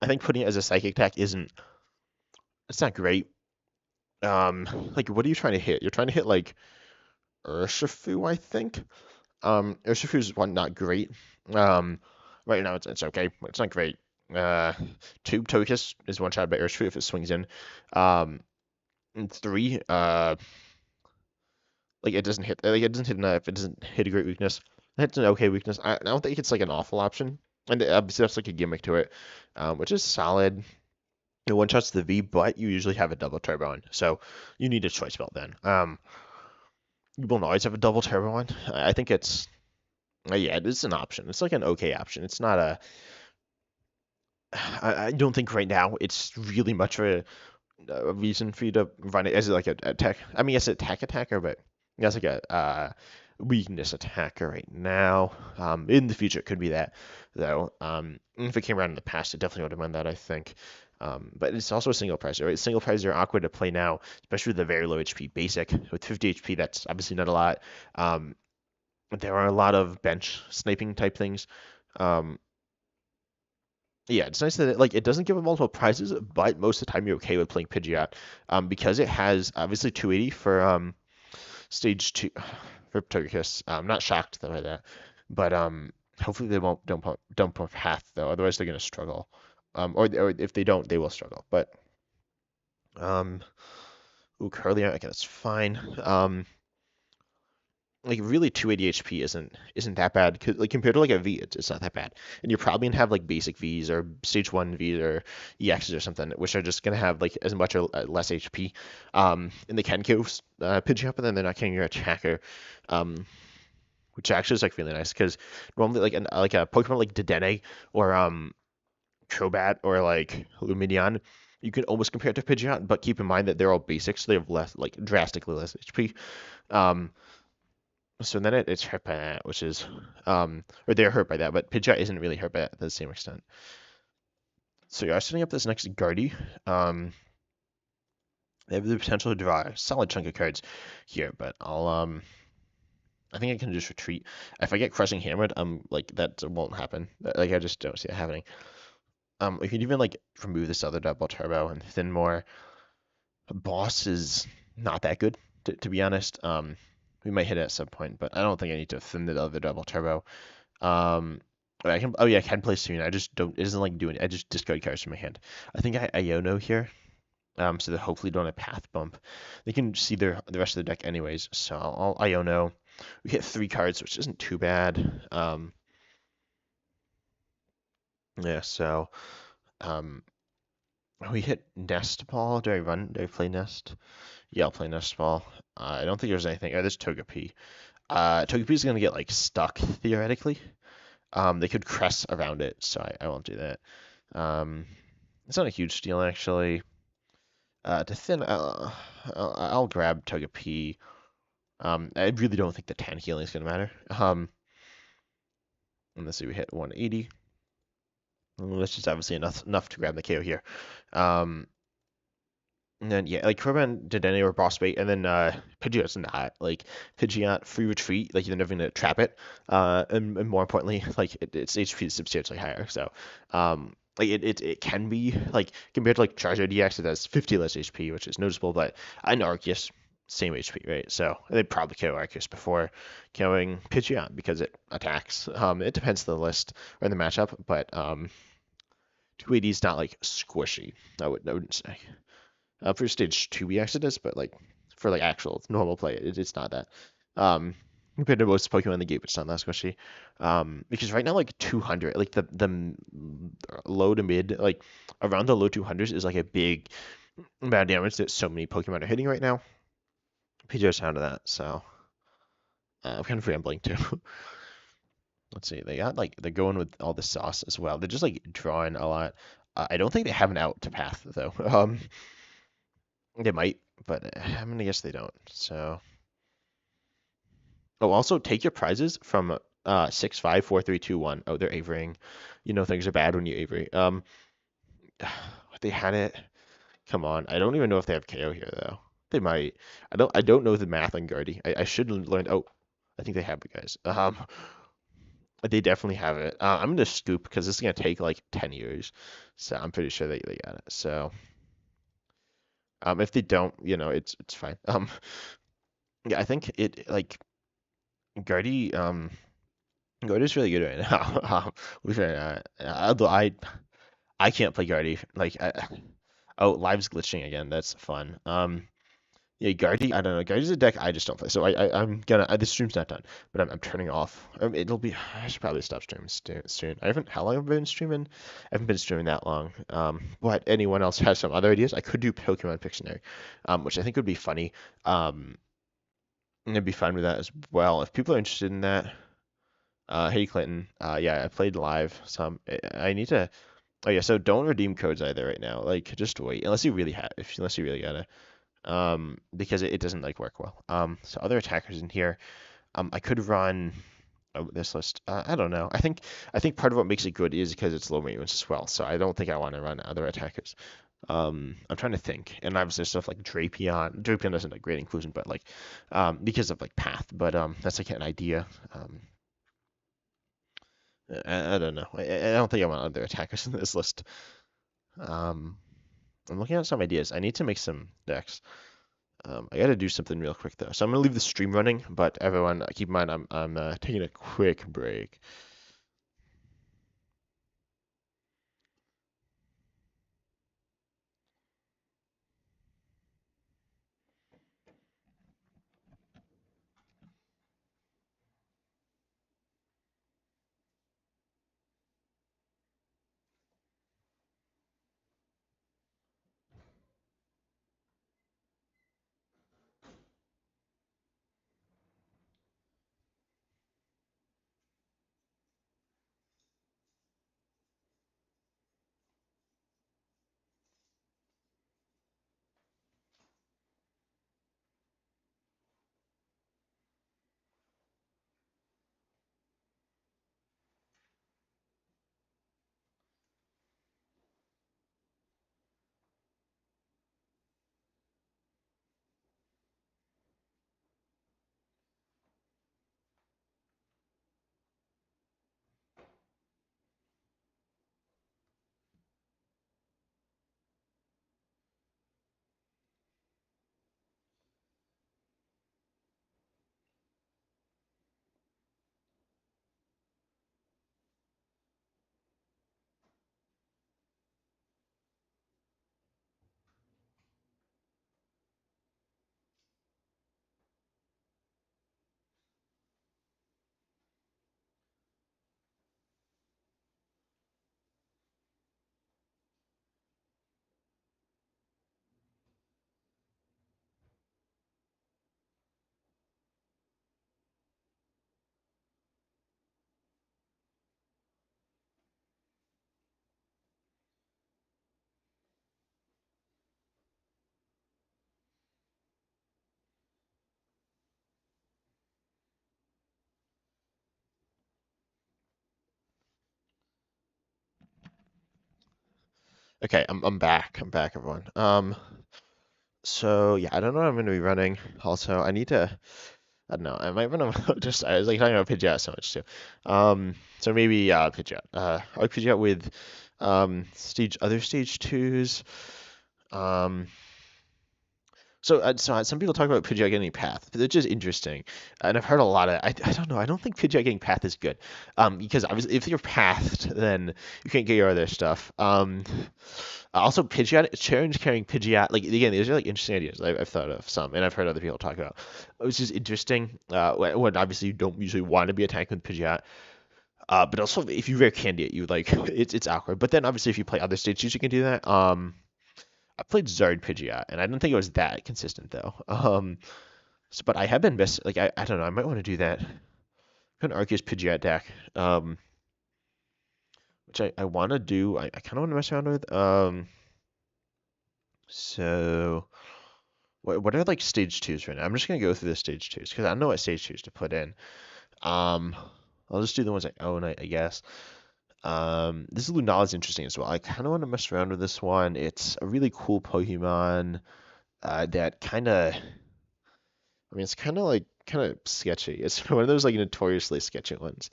I think putting it as a psychic attack isn't. It's not great. Like what are you trying to hit? You're trying to hit like Urshifu, I think. Urshifu's one not great. Um, right now it's okay. It's not great. Two Togekiss is one shot by Urshifu if it swings in. And three, like it doesn't hit. Like it doesn't hit enough. It doesn't hit a great weakness. It's an okay weakness. I don't think it's like an awful option. And obviously that's like a gimmick to it, which is solid. It one shots the V, but you usually have a double turbo on, so you need a choice belt then. You will always have a double turbo on. I think it's yeah, it is an option. It's like an okay option. It's not a. I don't think right now it's really much of a reason for you to run it as like a tech. I mean, it's a tech attacker, but that's like a weakness attacker right now. In the future, it could be that though. If it came around in the past, it definitely would have been that. I think. But it's also a single pricer, right? Single pricer are awkward to play now, especially with the very low HP basic. With 50 HP, that's obviously not a lot. There are a lot of bench sniping type things. Um, yeah, it's nice that it doesn't give it multiple prizes, but most of the time you're okay with playing Pidgeot, because it has obviously 280 for stage two for Togekiss. I'm not shocked though by that, but hopefully they won't don't pump half though, otherwise they're gonna struggle. Or if they don't, they will struggle. But um, ooh, Curly, okay, that's fine. Like really 280 HP isn't that bad. Like compared to like a V, it's not that bad. And you're probably gonna have like basic Vs or stage one Vs or EXs or something, which are just gonna have like as much or less HP. And they can kill Pidgeot, but then they're not killing your attacker. Which actually is like really nice because normally like a Pokemon like Dedenne or Crobat or like Lumineon, you can almost compare it to Pidgeot, but keep in mind that they're all basics, so they have less like drastically less HP. Um, so then it's hurt by that, which is, or they're hurt by that, but Pidgeot isn't really hurt by that to the same extent. So you are setting up this next Guardy. They have the potential to draw a solid chunk of cards here, but I think I can just retreat. If I get Crushing Hammered, like that won't happen. Like I just don't see it happening. We could even like remove this other double turbo and thin more. Boss is not that good, to be honest. We might hit it at some point, but I don't think I need to thin the other double turbo. I can. Oh yeah, I can play soon. I just don't. It doesn't like doing. I just discard cards from my hand. I think I Iono here. So that hopefully don't have path bump. They can see the rest of the deck anyways. So I'll Iono. We hit 3 cards, which isn't too bad. Yeah. So we hit Nest Ball. Do I run? Do I play Nest? Yeah, I'll play Nest Ball. I don't think there's anything. Oh, there's Togepi. Togepi is gonna get like stuck theoretically. They could crest around it, so I won't do that. It's not a huge deal actually. To thin, I'll grab Togepi. I really don't think the 10 healing is gonna matter. And let's see, we hit 180. That's just obviously enough to grab the KO here. And then yeah, like Crobat did any or boss bait, and then Pidgeot's not like Pidgeot free retreat, like you're never gonna trap it. And more importantly, like its HP is substantially higher. So like it can be like compared to like Charizard DX, it has 50 less HP, which is noticeable. But I know Arceus same HP, right? So they'd probably kill Arceus before killing Pidgeot because it attacks. It depends on the list or the matchup, but 280 is not like squishy. I wouldn't say. For stage 2 EX it is, but like for like actual normal play, it's not that. compared to most Pokemon in the game. It's not that squishy. Because right now like 200, like low to mid, like around the low 200s is like a big amount of damage that so many Pokemon are hitting right now. PJ sound of that, so I'm kind of rambling too. Let's see, they got like they're going with all the sauce as well. They're just like drawing a lot. I don't think they have an out to path though. They might, but I'm gonna guess they don't. So, oh, also take your prizes from 6, 5, 4, 3, 2, 1. Oh, they're Averying. You know things are bad when you Avery. They had it. Come on, I don't even know if they have KO here though. They might. I don't know the math on Guardy. I should have learned. Oh, I think they have it, guys. They definitely have it. I'm gonna scoop because this is gonna take like 10 years, so I'm pretty sure they got it. So, if they don't, it's fine. Yeah, I think it like Guardy. Guardy's really good right now. Although I can't play Guardy. Oh, Live's glitching again. That's fun. Yeah, Guardy, I don't know. Guardy's a deck I just don't play. So I'm gonna. The stream's not done, but I'm turning off. It'll be. I should probably stop streaming soon. I haven't. How long have I been streaming? I haven't been streaming that long. But anyone else has some other ideas? I could do Pokemon Pictionary, which I think would be funny. Um, and I'd be fine with that as well. If people are interested in that, hey Clinton. Yeah, I played live some. I need to. Oh yeah, so don't redeem codes either right now. Like, just wait unless you really have. Unless you really gotta. Because it doesn't like work well. So other attackers in here, I could run this list. I don't know. I think part of what makes it good is because it's low maintenance as well. So I don't think I want to run other attackers. I'm trying to think, and obviously stuff like Drapion. Drapion isn't a great inclusion, but like, because of like path. But that's like an idea. I don't know. I don't think I want other attackers in this list. Um, I'm looking at some ideas. I need to make some decks. I gotta do something real quick though, so I'm gonna leave the stream running. But everyone, keep in mind, I'm taking a quick break. Okay, I'm back. I'm back, everyone. So yeah, I don't know what I'm gonna be running. Also, I need to. I don't know. I might run a just. I was like talking about Pidgeot so much too. So maybe Pidgeot. I'll Pidgeot with stage twos. Um, so some people talk about Pidgeot getting path, which is interesting, and I've heard a lot of. I don't know. I don't think Pidgeot getting path is good, because obviously if you're pathed, then you can't get your other stuff. Also, Pidgeot, Sharon's carrying Pidgeot. Like again, these are like interesting ideas I've thought of some, and I've heard other people talk about. Which is interesting. When obviously you don't usually want to be attacking with Pidgeot, but also if you rare candy it, you like it's awkward. But then obviously if you play other stages, you can do that. I played Zard Pidgeot, and I don't think it was that consistent though. But I have been best. Like I don't know. I might want to do that. An Arceus Pidgeot deck. Which I want to do. I kind of want to mess around with. So what are like stage twos right now? I'm just gonna go through the stage twos because I don't know what stage twos to put in. Um, I'll just do the ones I own, I guess. This Lunala is interesting as well. I kind of want to mess around with this one. It's a really cool Pokemon that kind of, I mean, it's kind of sketchy. It's one of those like notoriously sketchy ones.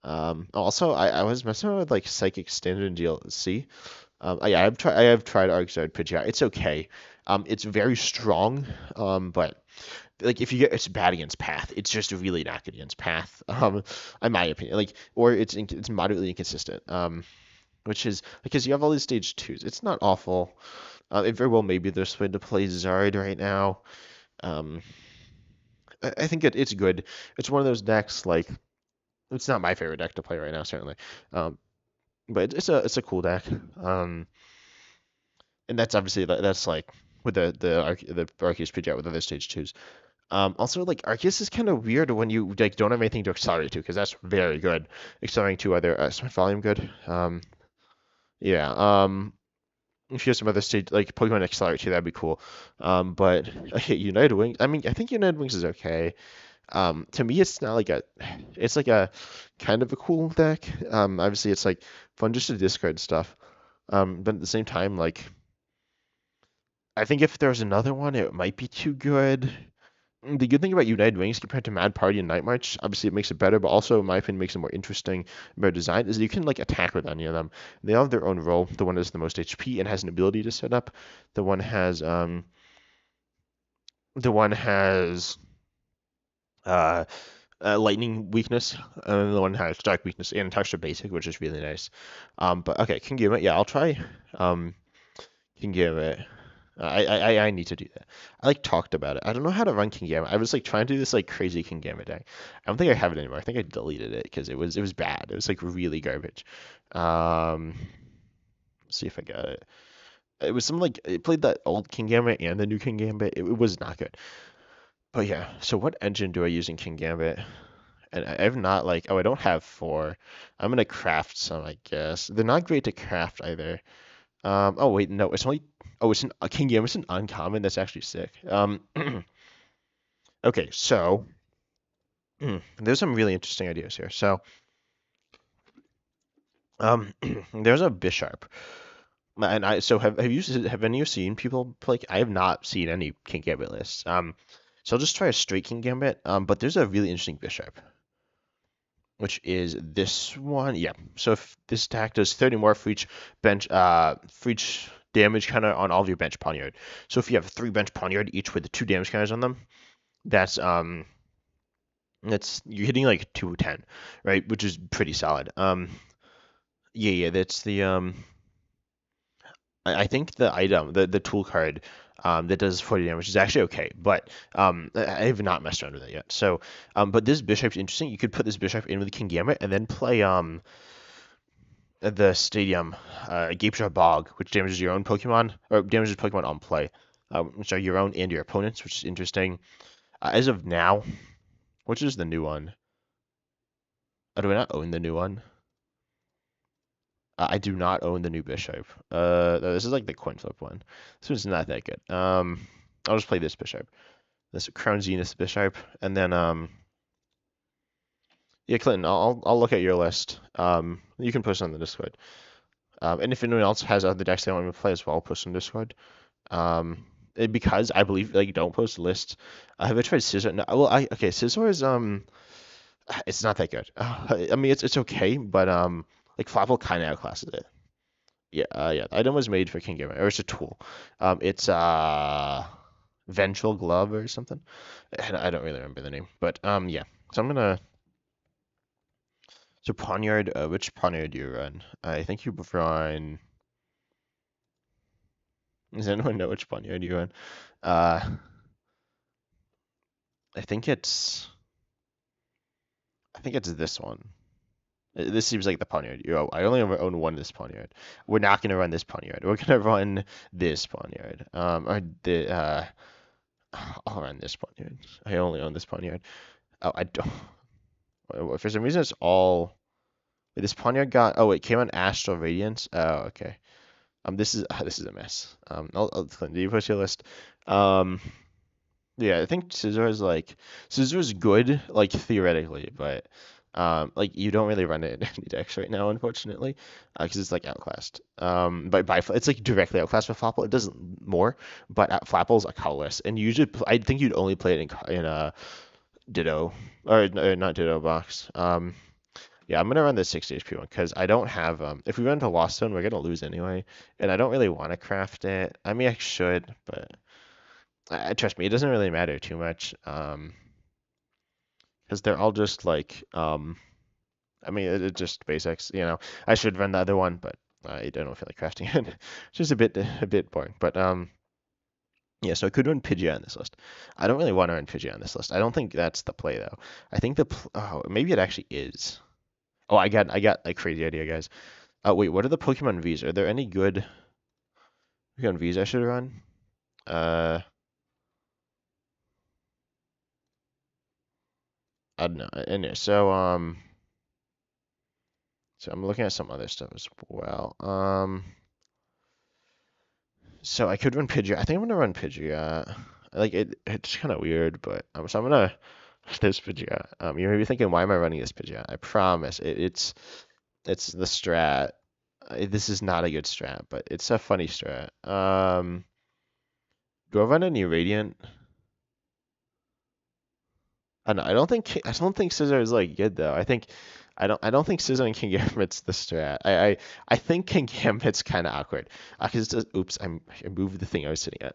Also, I was messing around with like Psychic Standard and DLC. I have tried Arczard Pidgeot. It's okay. It's very strong. But like if you get it's bad against Path, it's just really not good against Path. In my opinion, like or it's moderately inconsistent. Which is because you have all these stage twos. It's not awful. It very well maybe they're supposed to play Zard right now. Um, I think it's good. It's one of those decks like it's not my favorite deck to play right now, certainly. Um, but it's a cool deck. And that's obviously that's like with the Arceus Pidgeot with other stage twos. Also like Arceus is kind of weird when you like don't have anything to accelerate to because that's very good. Accelerating to other is my volume good? Yeah. If you have some other stage like Pokemon accelerate to that'd be cool. But okay, United Wings. I mean I think United Wings is okay. To me, it's not like it's like a kind of a cool deck. Obviously, it's like fun just to discard stuff. But at the same time, like I think if there's another one, it might be too good. The good thing about United Wings compared to Mad Party and Night March, obviously it makes it better, but also in my opinion makes it more interesting, better design, is that you can like attack with any of them. They all have their own role. The one has the most HP and has an ability to set up. The one has the one has uh lightning weakness, and the one has dark weakness and touch to basic, which is really nice. But okay, Kingambit, yeah, I'll try. Um, Kingambit. I need to do that. I like talked about it. I don't know how to run Kingambit. I was like trying to do this like crazy Kingambit deck. I don't think I have it anymore. I think I deleted it because it was bad. It was like really garbage. Um, let's see if I got it. It was some like it played that old Kingambit and the new Kingambit. It was not good. But yeah, so what engine do I use in Kingambit? And I've not like oh I don't have four. I'm gonna craft some I guess. They're not great to craft either. Oh wait no it's only oh it's an a King It's an uncommon that's actually sick. Okay so there's some really interesting ideas here. So um there's a Bishop. And I so have any of you seen people play? I have not seen any King Gambit lists. So I'll just try a straight King Gambit. But there's a really interesting Bishop, which is this one. Yeah. So if this attack does 30 more for each damage counter on all of your bench poniard. So if you have three bench poniard each with the two damage counters on them, that's you're hitting like 210, right? Which is pretty solid. Yeah, that's the I think the item, the tool card, that does 40 damage is actually okay, but I have not messed around with it yet. So, but this bishop's interesting. You could put this bishop in with King Gambit and then play the stadium Gape Shot Bog, which damages your own Pokemon or damages Pokemon on play, which are your own and your opponents, which is interesting. As of now, which is the new one? Do I not own the new one? I do not own the new bishop. This is like the coin flip one. This one's not that good. I'll just play this bishop, this Crown Zenith bishop, and then yeah, Clinton, I'll look at your list. You can post on the Discord. And if anyone else has other decks they want me to play as well, post on Discord. Because I believe like don't post lists. Have I tried Scissor? No, well, okay, Scissor is it's not that good. I mean, it's okay, but like Flapple kind of outclasses it. Yeah, yeah. The item was made for King Gamer, or it's a tool. It's Ventral Glove or something. I don't really remember the name, but yeah. So I'm gonna. So Poniard, which Poniard do you run? I think you run. Does anyone know which poniard you're in? Uh, I think it's I think it's this one. This seems like the poniard. I only own one of this poniard. We're not gonna run this poniard. We're gonna run this poniard. Or the I'll run this poniard. I only own this poniard. Oh, I don't. For some reason, it's all. Wait, this poniard got. Oh, it came on Astral Radiance. Oh, okay. This is a mess. Clint, do you post your list? Um, yeah, I think Scissor is good, like theoretically, but like you don't really run it in any decks right now, unfortunately, because it's like outclassed. But by it's like directly outclassed with Flapple. It does more, but Flapple's a colorless, and usually I think you'd only play it in a Ditto or not Ditto box. Yeah, I'm gonna run the 60 HP one because I don't have if we run to Lost Zone, we're gonna lose anyway, and I don't really want to craft it. I mean, I should, but trust me, it doesn't really matter too much. Because they're all just like I mean, it's just basics. I should run the other one, but I don't feel like crafting it. It's just a bit boring. But yeah, so I could run Pidgeot on this list. I don't really want to run Pidgeot on this list. I don't think that's the play though. I think oh, maybe it actually is. Oh, I got a crazy idea, guys. Wait, what are the Pokemon Vs? Are there any good Pokemon Vs I should run? Uh, I don't know. Anyway, so I'm looking at some other stuff as well. So I could run Pidgeot. I think I'm gonna run Pidgeot. Like it's kind of weird, but so I'm gonna this Pidgeot. You may be thinking, why am I running this Pidgeot? I promise, it's the strat. This is not a good strat, but it's a funny strat. Do I run any Radiant? I don't think Scissor is like good though. I don't think Scissor and King Gambit's the strat. I think King Gambit's kind of awkward. Cause it's just, oops, I moved the thing I was sitting at.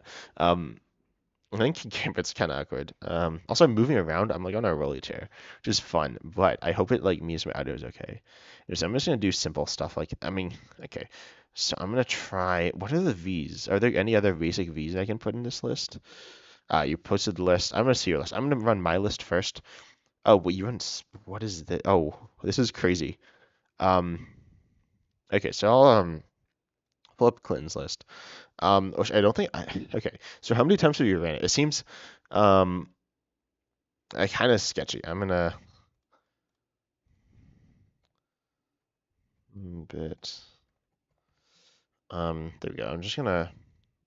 I think King Gambit's kind of awkward. Also I'm moving around. I'm like on a rolly chair, which is fun, but I hope it like means my audio is okay. So I'm just gonna do simple stuff like I mean, okay. So I'm gonna try. What are the V's? Are there any other basic V's I can put in this list? You posted the list. I'm gonna see your list. I'm gonna run my list first. Oh, wait, what is this? Oh, this is crazy. Um, okay, so I'll pull up Clinton's list. Which I don't think okay. So how many times have you ran it? It seems um kind of sketchy. I'm gonna bit there we go. I'm just gonna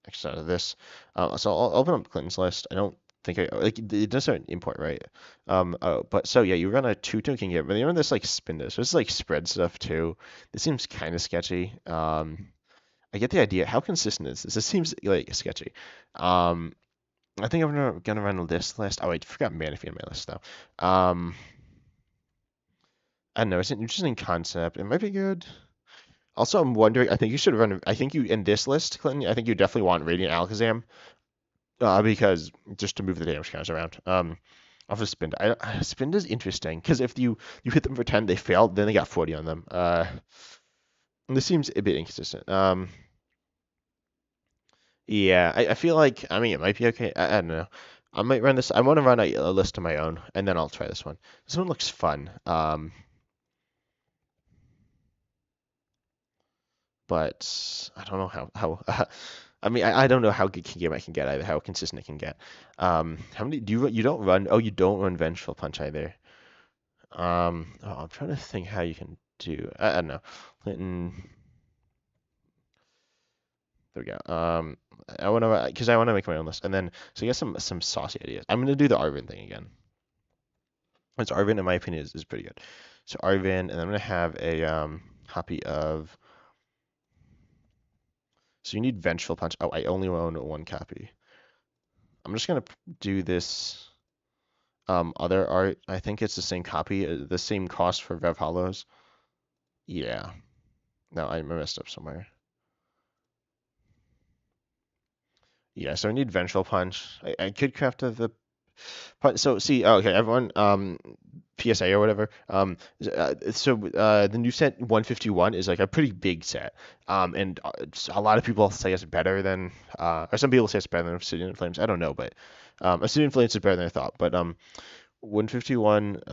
exit out of this. So I'll open up Clinton's list. I don't think I like it doesn't import, right? Oh, but so yeah, you run a two token here, but you run this like spin this. So this is like spread stuff too. This seems kind of sketchy. I get the idea. How consistent is this? This seems like sketchy. Um, I think I'm gonna run this list. Oh, I forgot Manaphy on my list though. I don't know. It's an interesting concept. It might be good. Also, I'm wondering. I think you should run. I think you in this list, Clinton. I think you definitely want Radiant Alakazam. Because just to move the damage counters around. Off of Spinda. Spinda is interesting because if you hit them for 10, they failed, then they got 40 on them. This seems a bit inconsistent. Yeah, I feel like I mean it might be okay. I don't know. I might run this. I want to run a list of my own, and then I'll try this one. This one looks fun. But I don't know how. I mean, I don't know how good game I can get either. How consistent it can get. How many do you don't run? Oh, you don't run Vengeful Punch either. Oh, I'm trying to think how you can do. I don't know. Clinton. There we go. I want to make my own list, and then so I guess some saucy ideas. I'm gonna do the Arvin thing again. It's Arvin, in my opinion, is pretty good. So Arvin, and I'm gonna have a copy of. So you need Vengeful Punch. Oh, I only own one copy. I'm just gonna do this other art. I think it's the same copy, the same cost for Rev Hollows. Yeah. No, I messed up somewhere. Yeah, so I need Vengeful Punch. I could craft the But so see, okay, everyone, PSA or whatever. The new set 151 is like a pretty big set. And a lot of people say it's better than, or some people say it's better than Obsidian Flames. I don't know, but Obsidian Flames is better than I thought. But 151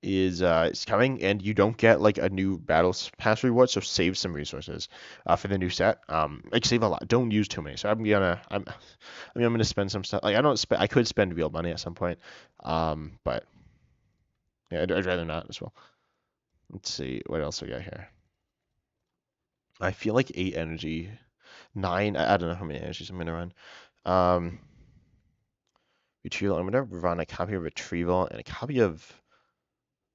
is coming, and you don't get like a new battles pass reward, so save some resources for the new set. Like save a lot. Don't use too many. So I'm gonna spend some stuff. Like I could spend real money at some point, but yeah, I'd rather not as well. Let's see what else we got here. I feel like 8 energy, 9. I don't know how many energies I'm gonna run. Um, retrieval. I'm gonna run a copy of retrieval and a copy of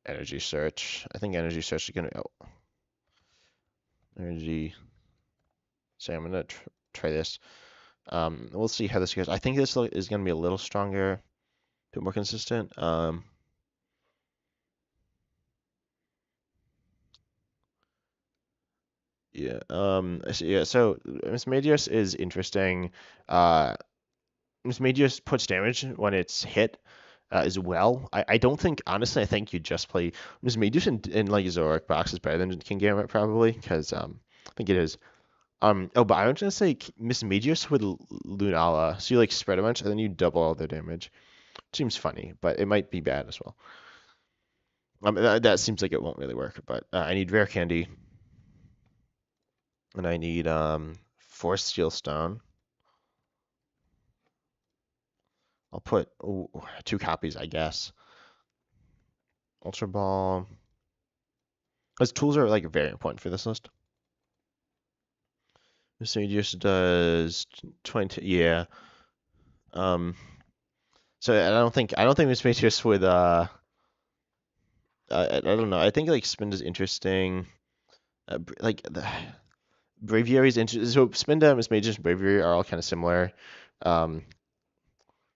energy search. I think energy search is gonna energy. So I'm gonna try this. We'll see how this goes. I think this is gonna be a little stronger, a bit more consistent. Yeah. So Miss Medios is interesting. Miss Medios puts damage when it's hit as well. I don't think honestly. I think you just play Miss Medios in like Zoric box is better than King Gambit probably because I think it is. Oh, but I was gonna say Miss Medios with Lunala. So you like spread a bunch and then you double all their damage. Seems funny, but it might be bad as well. That seems like it won't really work. But I need rare candy, and I need force steel stone. I'll put 2 copies, I guess. Ultra ball. Because tools are like very important for this list. So he just does 20. Yeah. Um. So I don't think this makes just with I don't know. I think like Spinda is interesting. Like the Braviary is interesting. So Spinda, Miss Mage's, and Braviary are all kind of similar. Um.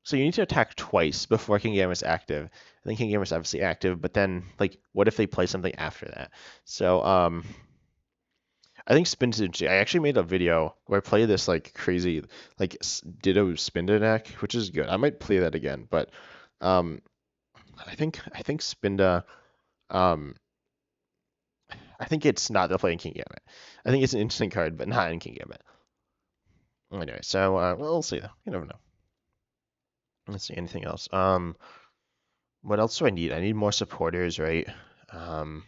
So you need to attack twice before King Gamma's active. I think King Gamma's obviously active, but then like what if they play something after that? So I think Spin's interesting. I actually made a video where I play this like crazy like Ditto Spinda deck, which is good. I might play that again, but um I think Spinda um I think it's not the play in King Gambit. I think it's an interesting card, but not in King Gambit. Anyway, so we'll see though. You never know. Let's see anything else. What else do I need? I need more supporters, right? Um,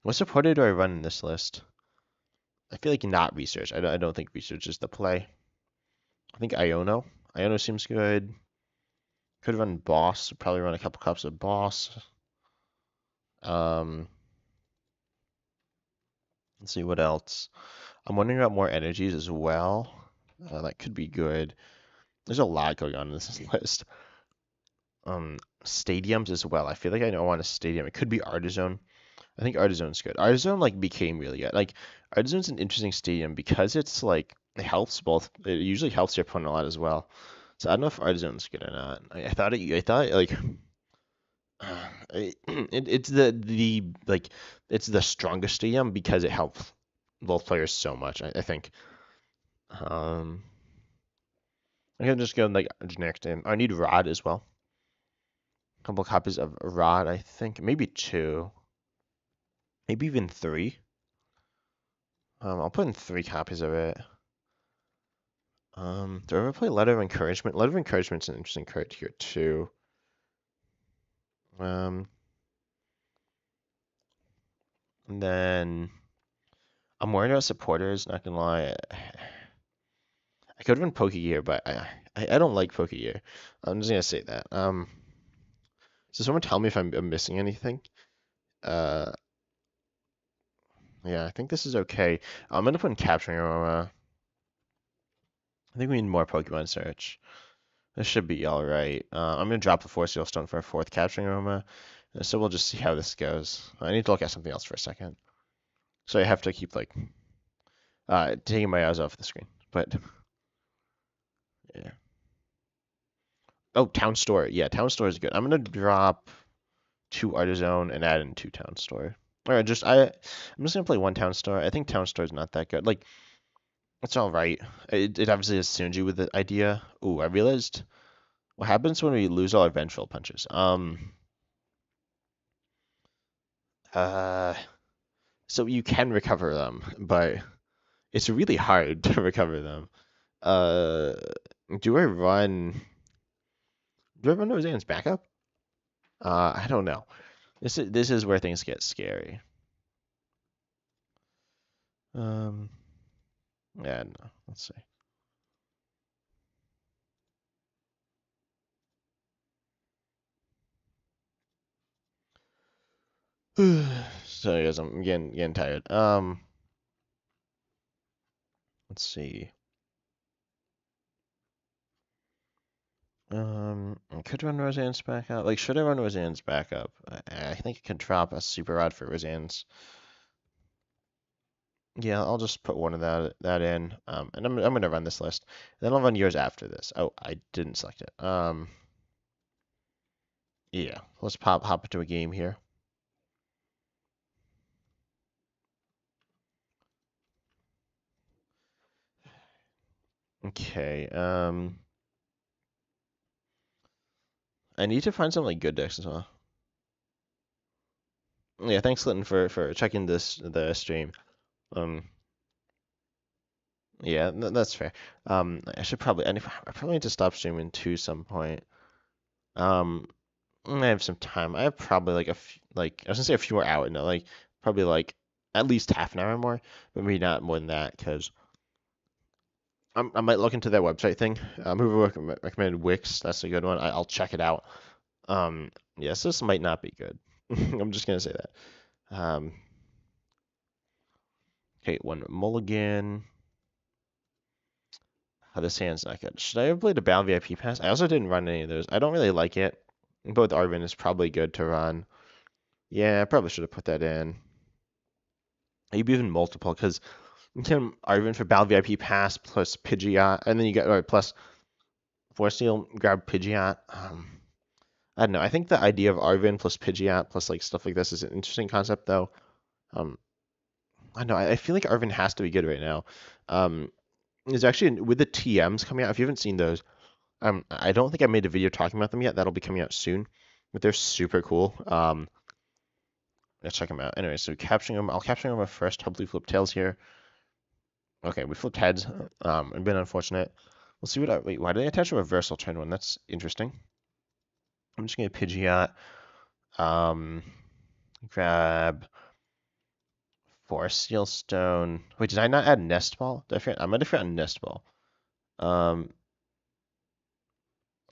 what supporter do I run in this list? I feel like not research. I don't think research is the play. I think Iono. Iono seems good. Could run boss. Probably run a couple cups of boss. Um, let's see what else. I'm wondering about more energies as well. That could be good. There's a lot going on in this list. Stadiums as well. I feel like I don't want a stadium. It could be Artizone. I think Artizone's good. Artizone like became really good. Like Artizone's an interesting stadium because it's like it helps both. It usually helps your opponent a lot as well. So I don't know if Artizone's good or not. I thought like it's the strongest stadium because it helps both players so much. I think. Um, I can just go like generic name. I need Rod as well. A couple copies of Rod. I think maybe 2, maybe even 3. I'll put in 3 copies of it. Do I ever play Letter of Encouragement? Letter of Encouragement's an interesting card here too. And then I'm worried about supporters. Not gonna lie, I could run Pokegear, but I don't like Pokegear. I'm just gonna say that. So someone tell me if I'm missing anything. Uh, yeah, I think this is okay. I'm gonna put in Capturing Aroma. I think we need more Pokemon search. This should be all right. I'm gonna drop the Force Seal Stone for a 4th Capturing Aroma. So we'll just see how this goes. I need to look at something else for a second. So I have to keep like taking my eyes off the screen. But yeah. Oh, Town Store. Yeah, Town Store is good. I'm gonna drop 2 Artizone and add in 2 Town Store. Or I'm just gonna play 1 Town Store. I think Town Store is not that good. Like It's all right. It obviously has synergy with the idea. Ooh, I realized what happens when we lose all our vengeful punches. Uh, so you can recover them, but it's really hard to recover them. Uh, do I run? Do I run Roseanne's backup? I don't know. This is where things get scary. Um, yeah, no. Let's see. So guys, I'm getting tired. Let's see. I could run Roseanne's backup. Like, should I run Roseanne's backup? I think I could drop a super rod for Roseanne's. Yeah, I'll just put one of that in. And I'm gonna run this list. Then I'll run yours after this. Oh, I didn't select it. Yeah, let's hop into a game here. Okay. I need to find some like good decks as well. Yeah, thanks, Clinton, for checking the stream. Um, yeah, that's fair. I probably need to stop streaming too some point. Um, I have some time. I have probably like I was gonna say a few more hours. No, like probably like at least half an hour more, but maybe not more than that because I might look into their website thing. Whoever recommended Wix, that's a good one. I'll check it out. Yes, this might not be good. I'm just gonna say that. Okay, one mulligan. Oh, this hand's not good. Should I have played a Battle VIP pass? I also didn't run any of those. I don't really like it. Both Arvin is probably good to run. Yeah, I probably should have put that in. Maybe even multiple, because you can Arvin for Battle VIP pass plus Pidgeot, and then you get plus Force Seal, grab Pidgeot. I don't know. I think the idea of Arvin plus Pidgeot plus like stuff like this is an interesting concept, though. Um, I don't know. I feel like Arvin has to be good right now. There's actually with the TMs coming out. If you haven't seen those, I don't think I made a video talking about them yet. That'll be coming out soon, but they're super cool. Let's check them out. Anyway, so capturing them. I'll capture them first. Hopefully flip tails here. Okay, we flipped heads. A bit unfortunate. We'll see what I wait. Why did I attach a reversal trend one? That's interesting. I'm just gonna Pidgeot. Um, grab Force Seal Stone. Wait, did I not add Nest Ball? Did I forget? I might have forgotten Nest Ball. Um,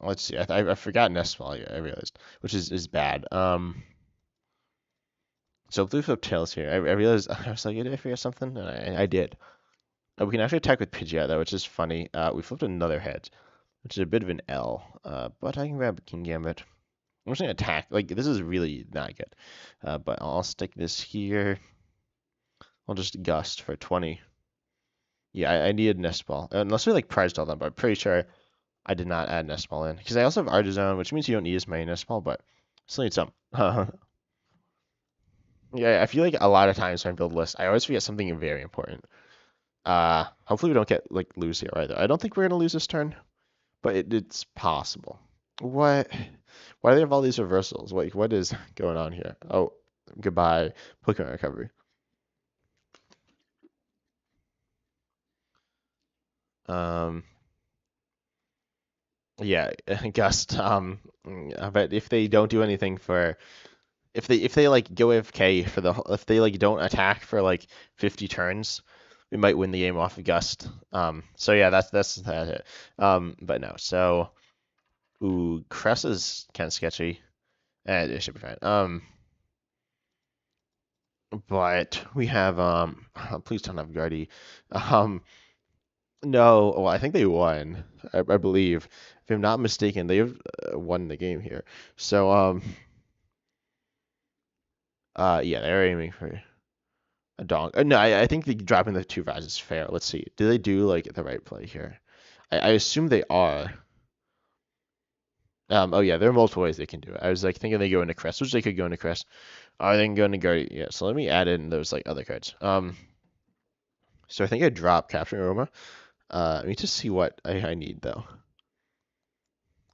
let's see. I forgot Nest Ball. Yeah, I realized, which is bad. So blue flip tails here. I realized I was like, did I forget something? And I did. We can actually attack with Pidgeot though, which is funny. We flipped another head, which is a bit of an L. But I can grab King Gambit. I'm just gonna attack. Like this is really not good. But I'll stick this here. I'll just gust for 20. Yeah, I needed Nest Ball. Unless we like prized all them, but I'm pretty sure I did not add Nest Ball in. Because I also have Artizone, which means you don't need as many Nest Ball, but still need some. Yeah, I feel like a lot of times when I build lists, I always forget something very important. Hopefully we don't get like lose here either. I don't think we're gonna lose this turn, but it's possible. What? Why do they have all these reversals? Like, what is going on here? Oh, goodbye, Pokemon recovery. Um, yeah, Gust. But if they don't do anything for, if they like go AFK for if they like don't attack for like 50 turns, we might win the game off of Gust. So yeah, that's it. But no, so ooh, Cress is kind of sketchy. It should be fine. But we have please don't have Guardy. Um, no, well I think they won. I believe, if I'm not mistaken, they've won the game here. So yeah, they're aiming for a donk. No, I think the dropping the two vases is fair. Let's see. Do they do like the right play here? I assume they are. Oh yeah, there are multiple ways they can do it. I was like thinking they go into Crest, which they could go into Crest. Are they can go into Guardy? Yeah. So let me add in those like other cards. So I think I drop Capturing Aroma. Let me just see what I need though.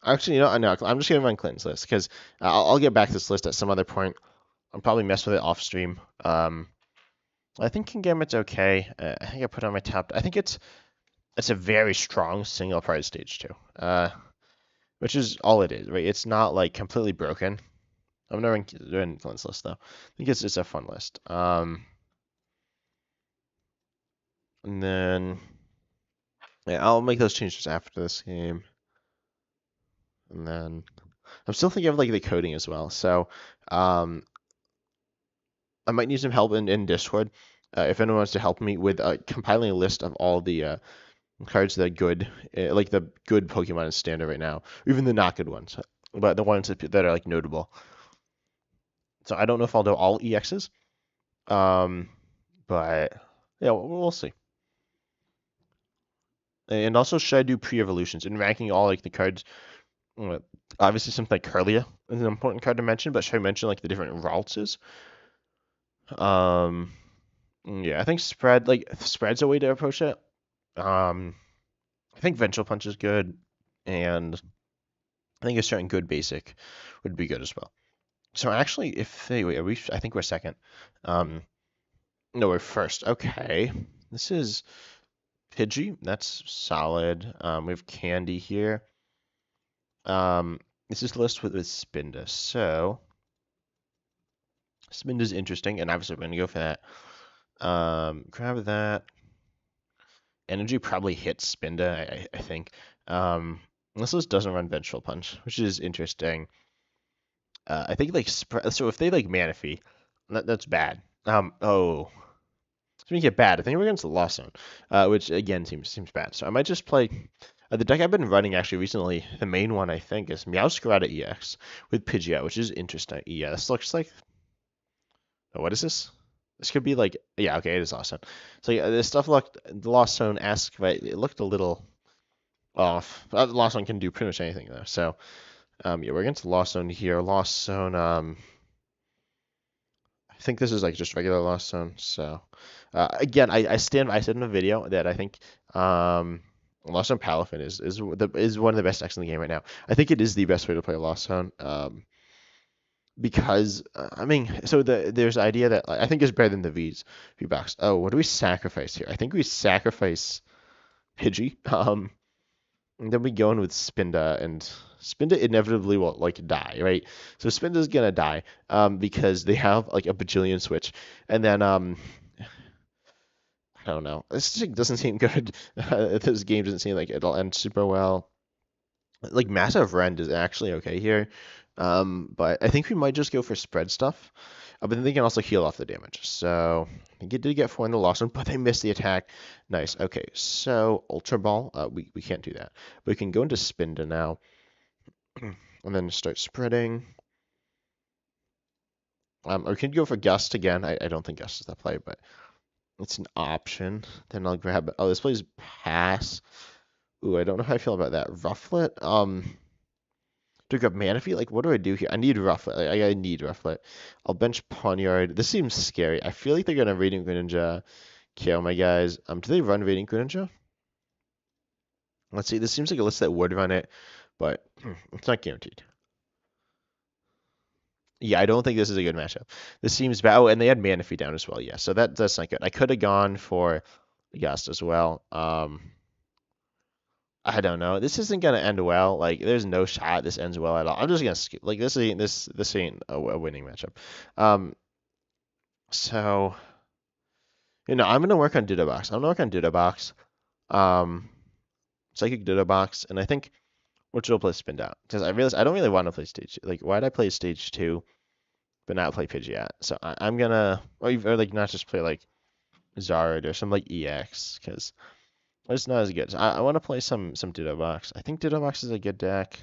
Actually, no, I'm just gonna run Clinton's list because I'll get back to this list at some other point. I'll probably mess with it off stream. I think Kingamit's okay. I think I put on my top. I think it's a very strong single prize stage two. Which is all it is, right? It's not like completely broken. I'm gonna run Clint's list though. I think it's a fun list. And then yeah, I'll make those changes after this game. And then I'm still thinking of like the coding as well. So I might need some help in Discord. If anyone wants to help me with compiling a list of all the cards that are good, like the good Pokemon in standard right now, even the not good ones, but the ones that are like notable. So I don't know if I'll do all EXs, but yeah, we'll see. And also, should I do pre-evolutions and ranking all like the cards? Obviously, something like Curlia is an important card to mention, but should I mention like the different routes? Um, yeah, I think spread's a way to approach it. I think Vengeful Punch is good, and I think a certain good basic would be good as well. So actually, if they wait, I think we're second. No, we're first. Okay, this is Pidgey. That's solid. We have Candy here. This is the list with Spinda. So Spinda's interesting, and obviously we're gonna go for that. Grab that. Energy probably hits Spinda, I think. This list doesn't run Vengeful Punch, which is interesting. I think like so if they like Manaphy, that's bad. Oh, to make it bad, I think we're against the Lost Zone, which again seems bad. So I might just play the deck I've been running actually recently. The main one I think is Meowscarada EX with Pidgeot, which is interesting. Yeah, this looks like. Oh, what is this? This could be like yeah, okay, it is Lost Zone. So yeah, this stuff looked the Lost Zone-esque, but it looked a little off. Lost Zone can do pretty much anything though. So yeah, we're against the Lost Zone here. Lost Zone. I think this is like just regular Lost Zone. So again, I said in the video that I think Lost Zone Palafin is one of the best decks in the game right now. I think it is the best way to play Lost Zone. Because I mean, so there's the idea that I think is better than the V box. Oh, what do we sacrifice here? I think we sacrifice Pidgey. And then we go in with Spinda, and Spinda inevitably will like die, right? So Spinda's gonna die, because they have like a bajillion switch, and then I don't know. This just doesn't seem good. This game doesn't seem like it'll end super well. Like Massive Rend is actually okay here, but I think we might just go for spread stuff. But then they can also heal off the damage. So I think it did get 4 in the lost one, but they missed the attack. Nice. Okay, so Ultra Ball, we can't do that. But we can go into Spinda now, and then start spreading. Or we can go for Gust again. I don't think Gust is that play, but it's an option. Then I'll grab. Oh, this plays Pass. Ooh, I don't know how I feel about that. Rufflet. To grab Manaphy, like what do I do here? I need Rufflet. Like, I need Rufflet. I'll bench Pawniard. This seems scary. I feel like they're gonna Radiant Greninja, KO my guys. Do they run Radiant Greninja? Let's see. This seems like a list that would run it, but it's not guaranteed. Yeah, I don't think this is a good matchup. This seems bad. Oh, and they had Manaphy down as well. Yeah, so that's not good. I could have gone for Gust as well. I don't know. This isn't gonna end well. Like, there's no shot this ends well at all. I'm just gonna skip. Like, this ain't a winning matchup. So I'm gonna work on Ditto Box. I'm gonna work on Ditto Box. Psychic Ditto Box, and I think which will play Spin Out because I realize I don't really want to play stage. Like, why'd I play stage 2, but not play Pidgeot? So I'm gonna or like not just play like Zard or some like EX because. It's not as good. So I want to play some Ditto Box. I think Ditto Box is a good deck.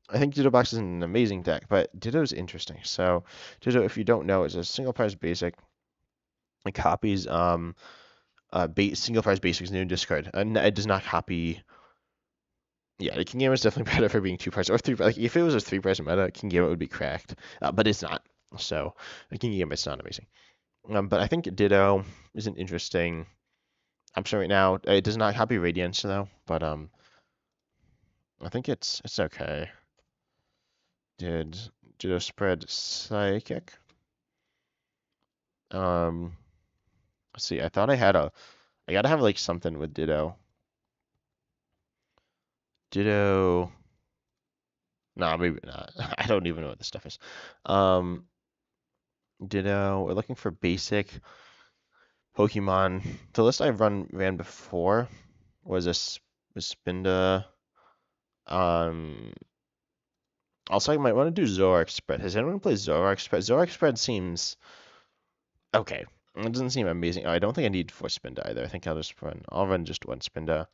I think Ditto Box is an amazing deck, but Ditto is interesting. So Ditto, if you don't know, is a single prize basic. It copies single prize basics new discard. And it does not copy. Yeah, the King Game is definitely better for being 2 prize or 3. Like if it was a 3 prize meta, King Game would be cracked, but it's not. So the King Game is not amazing. But I think Ditto is an interesting I'm sure right now it does not copy Radiance though, but I think it's okay. Did a spread Psychic? Let's see. I thought I gotta have like something with Ditto. Ditto. Nah, maybe not. I don't even know what this stuff is. Um, Ditto. We're looking for basic Pokemon. The list I've ran before was a Spinda. Um, Also, I might want to do Zoroark spread. Has anyone played Zoroark spread? Zoroark spread seems okay. It doesn't seem amazing. Oh, I don't think I need 4 Spinda either. I think I'll run just 1 Spinda.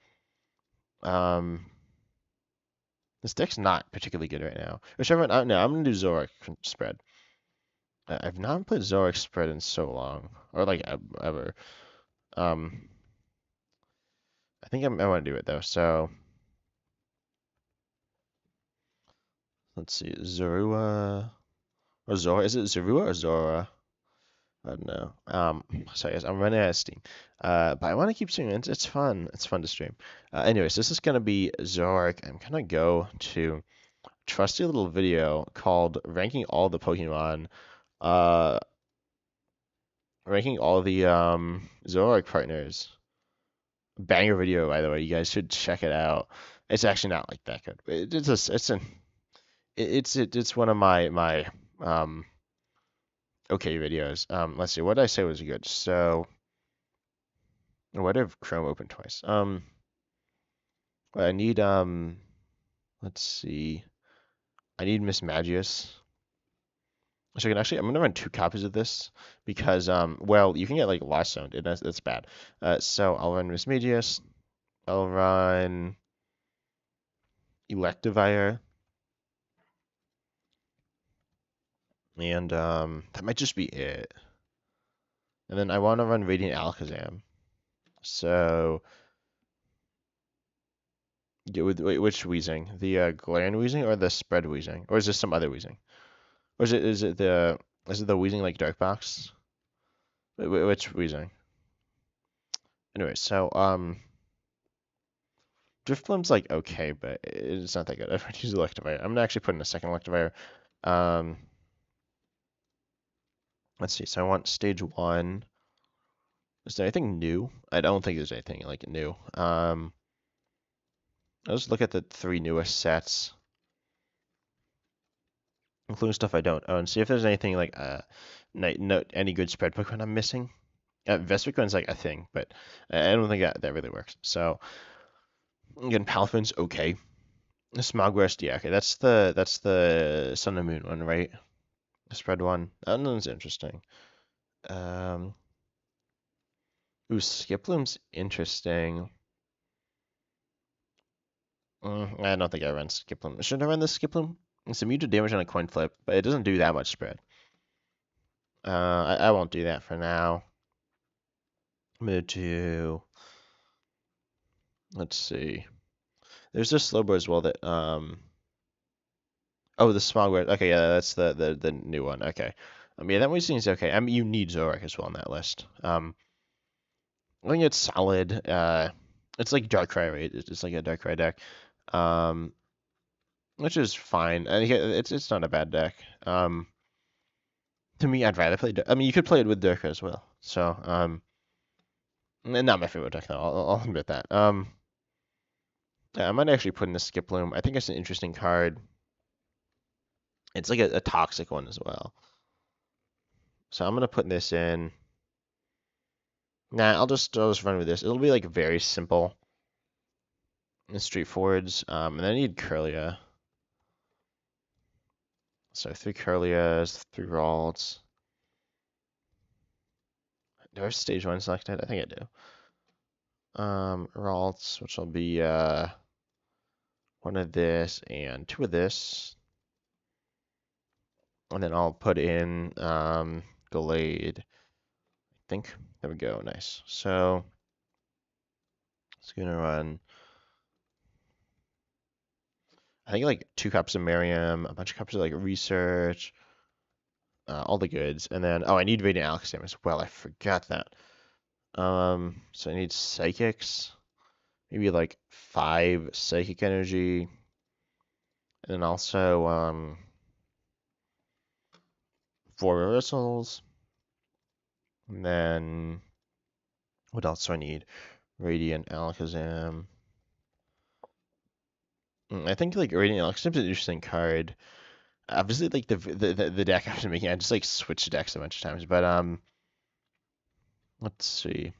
Um, this deck's not particularly good right now. Whichever one, no, I'm gonna do Zoroark spread. I've not played Zoroark spread in so long, or like ever. Um, I think I want to do it though. So let's see, Zorua or Zora. Is it Zorua or Zora? I don't know. Sorry guys, I'm running out of steam. But I want to keep streaming. It's fun. It's fun to stream. Anyways, this is gonna be Zoroark. I'm gonna go to a trusty little video called ranking all the Pokemon. Uh, ranking all the Zoroark partners. Banger video, by the way. You guys should check it out. It's actually not like that good. It's one of my okay videos. Let's see. What did I say was good? So. What if Chrome opened twice? I need let's see. I need Miss Magius. So I can actually I'm gonna run 2 copies of this because well you can get like Lost Zone and that's bad. So I'll run Miss Magius. I'll run Electivire. And that might just be it. And then I want to run Radiant Alakazam. So wait, which Weezing? The Galarian Weezing or the Spread Weezing? Or is this some other Weezing? Or is it the Weezing like Dark Box? Which Weezing? Anyway, so Drifblim's like okay, but it's not that good. I've already used Electivire. I'm gonna actually put in a second Electivire. Um, let's see. So I want stage 1. Is there anything new? I don't think there's anything like new. I'll just look at the 3 newest sets, including stuff I don't own. See if there's anything like any good spread Pokemon I'm missing. Vespiquen's like a thing, but I don't think that really works. So again, Palfin's okay. Smogwurst, yeah, okay. That's the Sun and Moon one, right? The spread one. That one's interesting. Um, Skiploom's interesting. I don't think I run Skiploom. Should I run this Skiploom? It's immune to damage on a coin flip, but it doesn't do that much spread. I won't do that for now. I'm gonna do. Let's see. There's this Slowbro as well that Oh, the Smogwort. Okay, yeah, that's the new one. Okay. Yeah, that one seems okay. I mean, you need Zoroark as well on that list. I think it's solid. It's like Darkrai, right? It's like a Darkrai deck. Um, which is fine. I think it's not a bad deck. To me, I'd rather play. I mean, you could play it with Darkrai as well. So, not my favorite deck though. I'll admit that. Yeah, I might actually put in the Skiploom. I think it's an interesting card. It's like a toxic one as well. So I'm gonna put this in. Nah, I'll just run with this. It'll be like very simple and straightforward. And then I need Curlia. So 3 Curlias, 3 Ralts. Do I have stage 1 selected? I think I do. Ralts, which will be 1 of this and 2 of this. And then I'll put in Gallade. I think. There we go. Nice. So it's gonna run. I think like 2 cups of Miriam, a bunch of cups of like research, all the goods, and then I need Radiant Alakazam as well. I forgot that. So I need psychics. Maybe like 5 psychic energy. And then also 4 reversals. And then what else do I need? Radiant Alakazam. I think like Radiant Alakazam is an interesting card. Obviously, like the deck I was making, I just like switched decks a bunch of times. But let's see.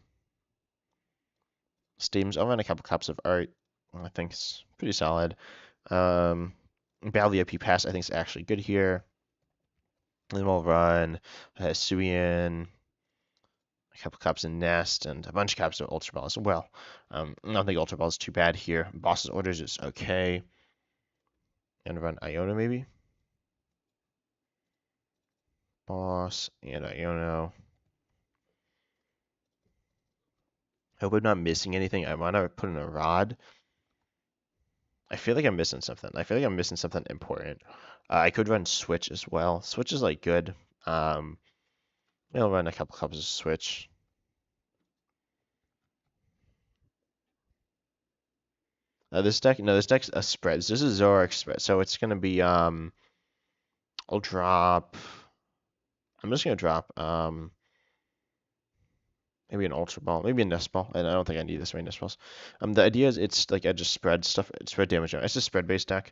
Steams. I'll run a couple cups of art. I think it's pretty solid. Battle the IP pass I think is actually good here. Then we'll run Suian, a couple cups of Nest, and a bunch of cups of Ultra Ball as well. I don't think Ultra Ball is too bad here. Boss's Orders is okay. And run Iona maybe. Boss and Iono. Hope I'm not missing anything. I want to put in a Rod. I feel like I'm missing something. I feel like I'm missing something important. I could run Switch as well. Switch is like good. I'll run a couple cups of Switch. This deck, no, this deck's a spread. This is Zoroark spread, so it's gonna be I'll drop. I'm just gonna drop maybe an Ultra Ball, maybe a Nest Ball, and I don't think I need this many Nest Balls. The idea is it's like I just spread stuff, spread damage. It's a spread-based deck,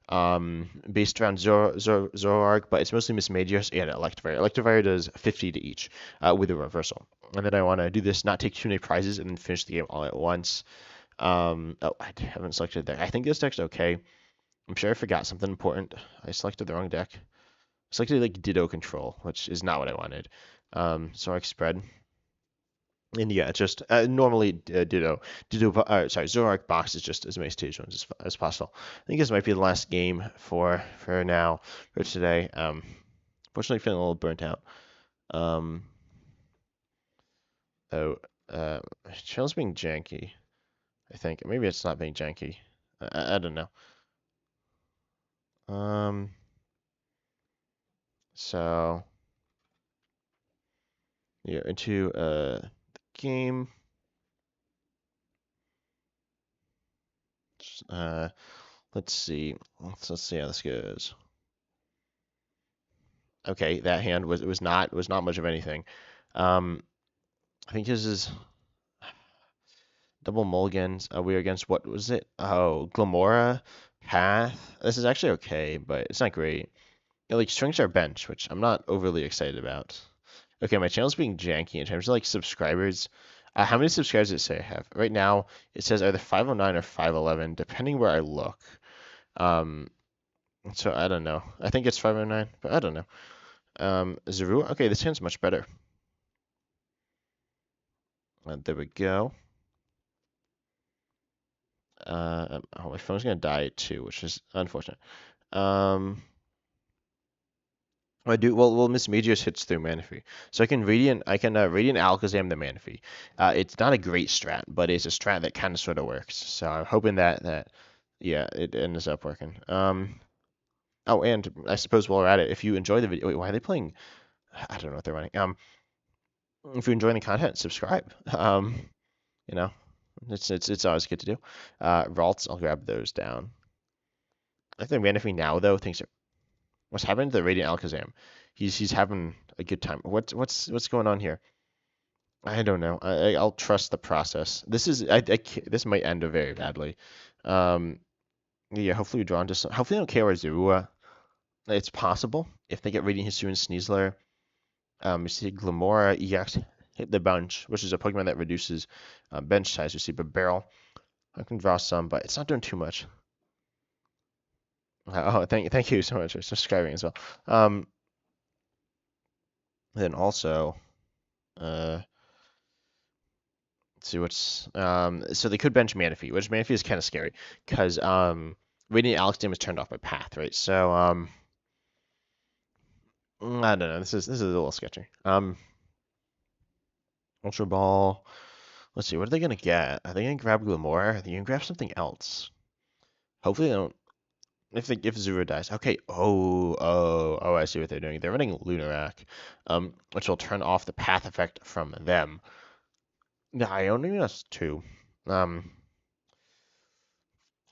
based around Zoroark, but it's mostly Mismagius and Electivire. Electivire does 50 to each, with a reversal. And then I want to do this, not take too many prizes, and then finish the game all at once. Oh, I haven't selected that. I think this deck's okay. I'm sure I forgot something important. I selected the wrong deck. I selected like Ditto Control, which is not what I wanted. Zoroark spread. And yeah, it's just normally sorry, Zoroark box is just as many stage ones as possible. I think this might be the last game for now for today. Fortunately, feeling a little burnt out. Oh, channel's being janky. I think maybe it's not being janky. I don't know. So yeah, into game. Uh, let's see. Let's see how this goes. Okay, that hand was not much of anything. I think this is double mulligans. We're against what was it? Oh, Glamora Path. This is actually okay, but it's not great. Like strings are bench, which I'm not overly excited about. Okay, my channel's being janky in terms of like subscribers. How many subscribers does it say I have? Right now, it says either 509 or 511, depending where I look. Um, so I don't know. I think it's 509, but I don't know. Zaru. Okay, this hand's much better. There we go. Oh, my phone's gonna die too, which is unfortunate. I do well. Miss Meteors hits through Manaphy, so I can Radiant Alakazam the Manaphy. It's not a great strat, but it's a strat that kind of sort of works. So I'm hoping that yeah, it ends up working. Oh, and I suppose while we're at it, if you enjoy the video, wait, why are they playing? I don't know what they're running. If you're enjoying the content, subscribe. You know, it's always good to do. Ralts, I'll grab those down. I think Manaphy now though thinks what's happening to the Radiant Alakazam? He's having a good time. What's going on here? I don't know. I'll trust the process. This might end very badly. Um, yeah. Hopefully we draw into some. Hopefully they don't KO Zerua. It's possible if they get Radiant Hisuian and Sneasler. You see Glamora EX hit the bench, which is a Pokemon that reduces bench size. You see, but Barrel. I can draw some, but it's not doing too much. Oh, thank you so much for subscribing as well. Then also, let's see what's so they could bench Manaphy, which Manaphy is kind of scary because Radiant Alakazam is turned off by Path, right? So I don't know. This is a little sketchy. Ultra Ball. Let's see. What are they gonna get? Are they gonna grab Glamora? Are they gonna grab something else? Hopefully they don't. If Zero dies, okay. Oh, I see what they're doing. They're running Lunarak, which will turn off the Path effect from them. Yeah, I only think that's two. Um,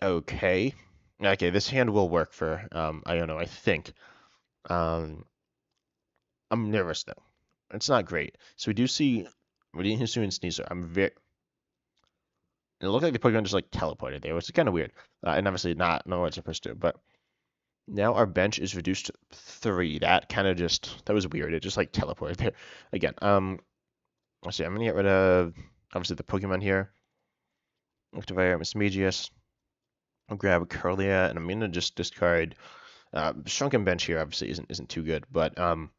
okay. Okay, this hand will work for I don't know, I think. Um, I'm nervous though. It's not great. So we do see Radiant History and Sneasel. I'm very. It looked like the Pokemon just like teleported there, which is kind of weird, and obviously not what it's supposed to. But now our bench is reduced to three. That kind of just that was weird. It just like teleported there again. Let's see. I'm gonna get rid of obviously the Pokemon here. Activate Mismagius. I'll grab Curlia, and I'm gonna just discard Shrunken Bench here. Obviously isn't too good, but I'll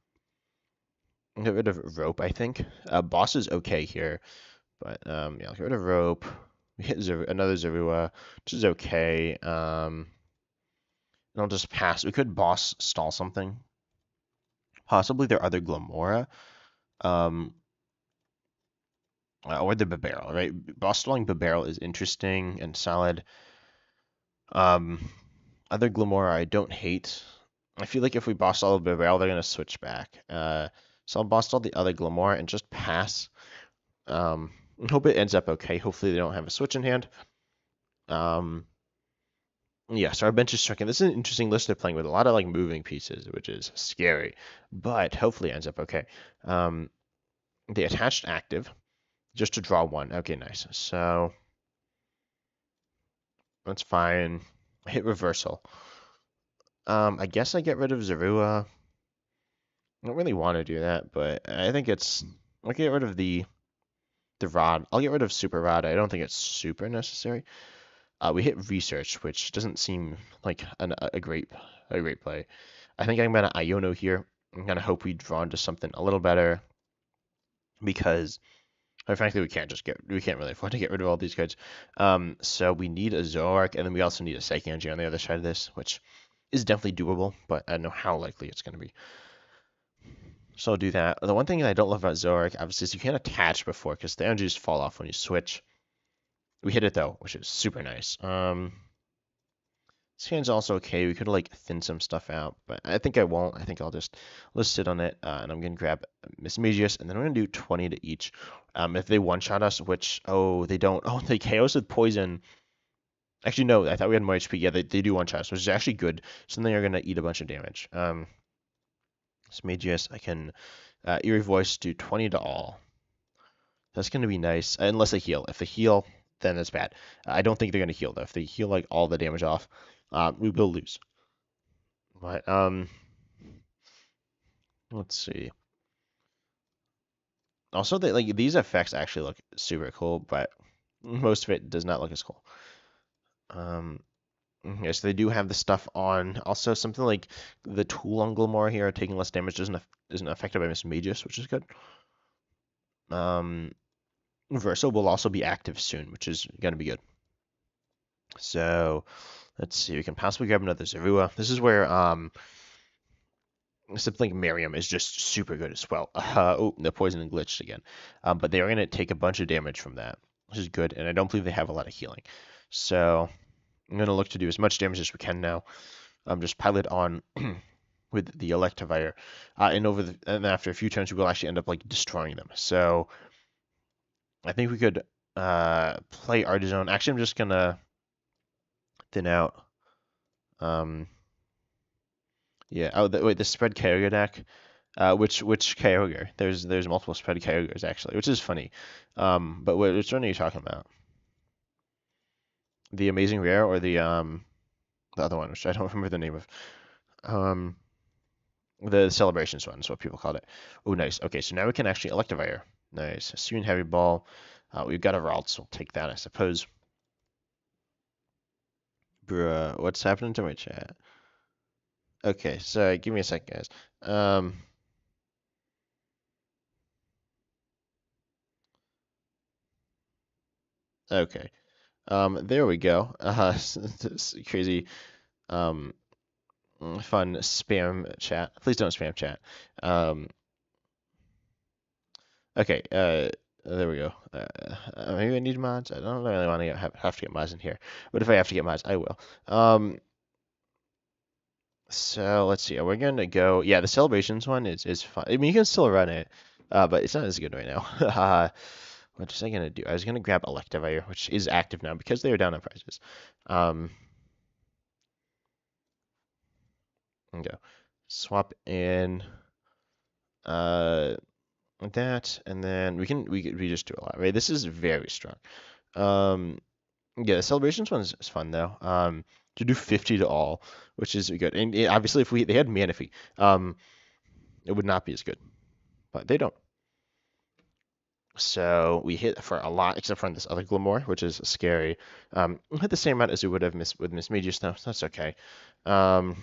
get rid of Rope. I think Boss is okay here, but yeah, I'll get rid of Rope. We hit another Zorua, which is okay. And I'll just pass. We could Boss stall something. Possibly their other Glamora, um, or the Bibarel, right? Boss stalling Bibarel is interesting and solid. Um, Other Glamora I don't hate. I feel like if we boss all the Bibarel, they're gonna switch back. So I'll boss all the other Glamora and just pass. And hope it ends up okay. Hopefully they don't have a switch in hand. Um, yeah, so our bench is stricken. This is an interesting list they're playing with a lot of like moving pieces, which is scary, but hopefully it ends up okay. The attached active, just to draw one. Okay, nice. So that's fine. Hit reversal. I guess I get rid of Zorua. I don't really want to do that, but I think I'll get rid of the rod. I'll get rid of super rod. I don't think it's super necessary. We hit research, which doesn't seem like a great play. I think I'm gonna Iono here. I'm gonna hope we draw into something a little better because, quite frankly, we can't really afford to get rid of all these cards. So we need a Zoroark, and then we also need a Psychic on the other side of this, which is definitely doable, but I don't know how likely it's gonna be. So I'll do that. The one thing that I don't love about Zoroark, obviously, is you can't attach before because the energies fall off when you switch. We hit it though, which is super nice. This hand's also okay. We could like thin some stuff out, but I think I won't. I think I'll just let's sit on it, and I'm gonna grab Mismagius, and then I'm gonna do 20 to each. If they one-shot us, which they don't. Oh, they KOs with poison. Actually, no. I thought we had more HP. Yeah, they do one-shot us, which is actually good. So then they're gonna eat a bunch of damage. Mismagius, I can Eerie Voice do 20 to all. That's gonna be nice, unless they heal. If they heal, then it's bad. I don't think they're gonna heal though. If they heal like all the damage off, we will lose. But let's see. Also, like these effects actually look super cool, but most of it does not look as cool. Yes, they do have the stuff on. Also, something like the tool on Gilmore here, taking less damage, isn't affected by Miss Magus, which is good. Versa will also be active soon, which is gonna be good. So let's see. We can possibly grab another Zorua. This is where something like Miriam is just super good as well. The poison glitched again. But they are going to take a bunch of damage from that, which is good, and I don't believe they have a lot of healing. So I'm going to look to do as much damage as we can now. Just pilot on with the Electivire, and after a few turns, we will actually end up like destroying them. So I think we could play Artizone. Actually, I'm just gonna thin out. Yeah. Oh, wait, the spread Kyogre deck. Which Kyogre? There's multiple spread Kyogres actually, which is funny. But which one are you talking about? The Amazing Rare or the other one, which I don't remember the name of. Um, the Celebrations one is what people called it. Oh, nice. Okay, so now we can actually Electivire. Nice. Soon Heavy Ball. We've got a Ralt, so we'll take that, I suppose. Bruh, what's happening to my chat? Okay, so give me a second, guys. Okay. There we go. Crazy, um, fun spam chat. Please don't spam chat. Um, okay. There we go. Maybe I need mods. I don't really want to have to get mods in here, but if I have to get mods, I will. So let's see. We're gonna go. Yeah, the celebrations one is fun. I mean, you can still run it, but it's not as good right now. What was I gonna do? I was gonna grab Electivire, which is active now because they are down on prices. Um, and go swap in uh that, and then we just do a lot, right? This is very strong. Um, yeah, the celebrations one is fun though. To do 50 to all, which is good, and obviously if they had Manaphy, it would not be as good, but they don't. So we hit for a lot, except for this other Glimmer, which is scary. We hit the same amount as we would have with Miss Meteor now, so that's okay. Um,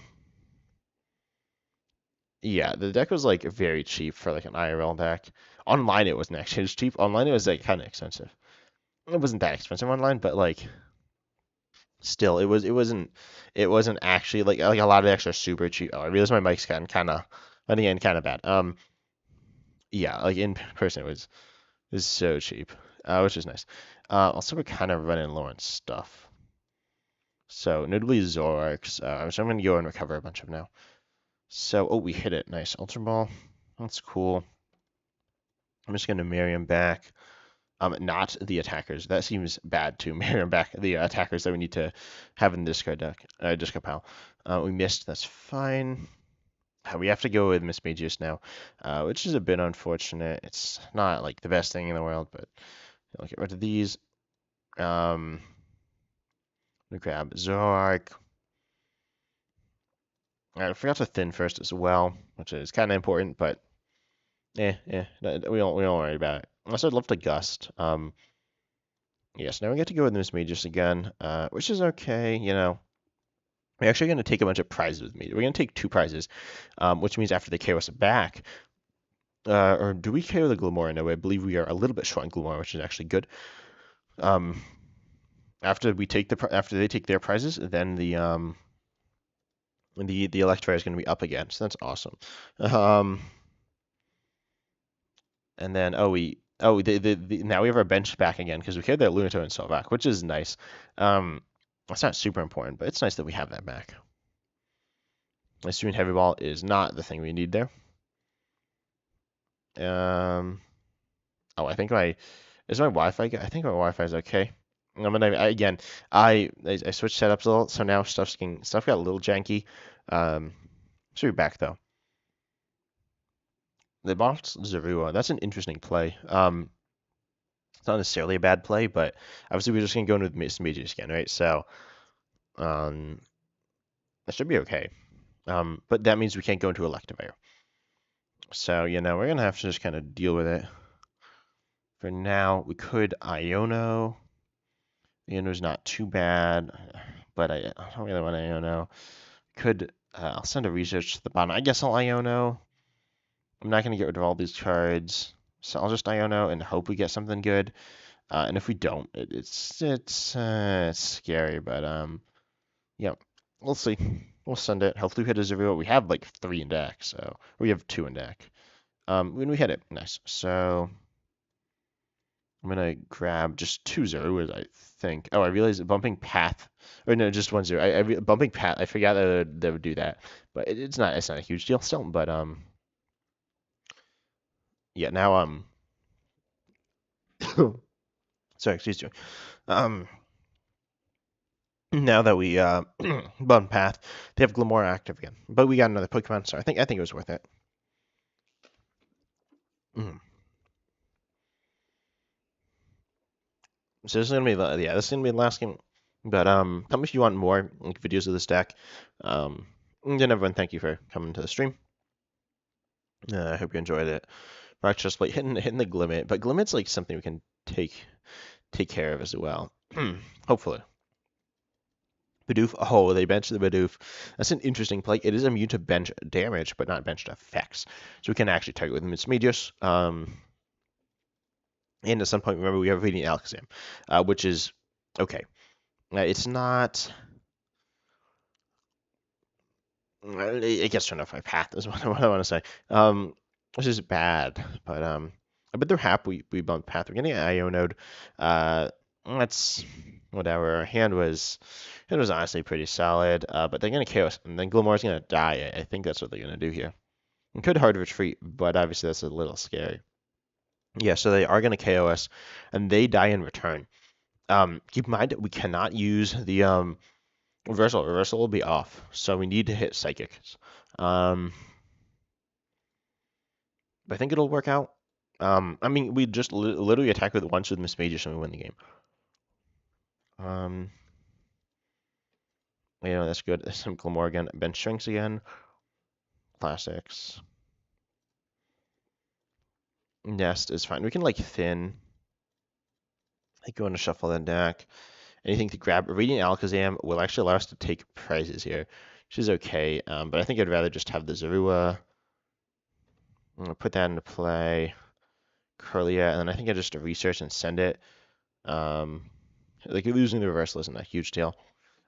yeah, the deck was like very cheap for like an IRL deck. Online it wasn't actually as cheap. Online it was like kind of expensive. It wasn't that expensive online, but like still it wasn't actually like a lot of decks are super cheap. Oh, I realize my mic's gotten kind of at the end kind of bad. Yeah, like in person it was so cheap, which is nice. Also we're kind of running low on stuff. So notably Zoroarks. So I'm gonna go and recover a bunch of now. So we hit it. Nice Ultra Ball. That's cool. I'm just gonna marry him back. Not the attackers. That seems bad to marry him back. The attackers that we need to have in the discard deck, discard pile. We missed. That's fine. We have to go with Miss Magius now, which is a bit unfortunate. It's not like the best thing in the world, but I'll get rid of these. We grab Zoroark. I forgot to thin first as well, which is kind of important, but we don't worry about it. Also, I'd love to gust. Yes, now we get to go with Miss Magus again, which is okay. We're actually going to take a bunch of prizes with me. We're going to take 2 prizes, which means after they KO us back, or do we KO the Glimmer? No, I believe we are a little bit short on Glimmer, which is actually good. After they take their prizes, then the Electro is going to be up again, so that's awesome. And then now we have our bench back again because we carried that Lunato and Cell back, which is nice. It's not super important, but it's nice that we have that back. Assuming Heavy Ball is not the thing we need there. I think my Wi-Fi. I think my Wi-Fi is okay. I switched setups a little, so now stuff got a little janky. Should be back though. The box Zorua, that's an interesting play. It's not necessarily a bad play, but obviously we're just gonna go into Miss Mages again, right? So, that should be okay. But that means we can't go into Electivire. So, we're gonna have to just kind of deal with it. For now, we could Iono. Iono's not too bad, but I don't really want Iono. I'll send a research to the bottom. I guess I'll Iono. I'm not gonna get rid of all these cards, so I'll just Iono and hope we get something good. And if we don't, it's scary, but yeah, we'll see. We'll send it. Hopefully we hit a zero. We have like 3 in deck, so we have 2 in deck. When we hit it, nice. So I'm gonna grab just 2 zeros, I think. Oh, I realized bumping path, or no, just 1 0. Bumping path. I forgot that they would do that, but it's not a huge deal still. But yeah, now sorry, excuse me. Now that we bump path, they have Glimmer active again. But we got another Pokemon, so I think it was worth it. So this is gonna be this is gonna be the last game. But tell me if you want more videos of this deck. And then everyone, thank you for coming to the stream. I hope you enjoyed it. Rock just like hitting the Glimmet, but Glimmet's like something we can take care of as well. Hopefully. Bidoof. Oh, they benched the Bidoof. That's an interesting play. It is immune to bench damage, but not bench to effects. So we can actually target with Miss Medius. And at some point, remember, we have reading Alakazam, which is okay. It's not. It gets turned off by path, is what I want to say. Which is bad, but they're happy we bumped path. We're getting an IO node. That's whatever. Our hand was honestly pretty solid, but they're gonna KO us, and then Gilmore's gonna die. I think that's what they're gonna do here. We could hard retreat, but obviously that's a little scary. Yeah, so they are going to KO us, and they die in return. Keep in mind we cannot use the reversal. Reversal will be off, so we need to hit psychics. But I think it'll work out. I mean, we just literally attack with once with Miss Magus and we win the game. Um, that's good. Some Glamore again. Bench Shrinks again. Classics. Nest is fine. We can like thin. Like go into shuffle that deck. Anything to grab. Radiant Alakazam will actually allow us to take prizes here, which is okay. But I think I'd rather just have the Zorua. I'm gonna put that into play. Curlia, and then I think I just research and send it. Like losing the reversal isn't a huge deal.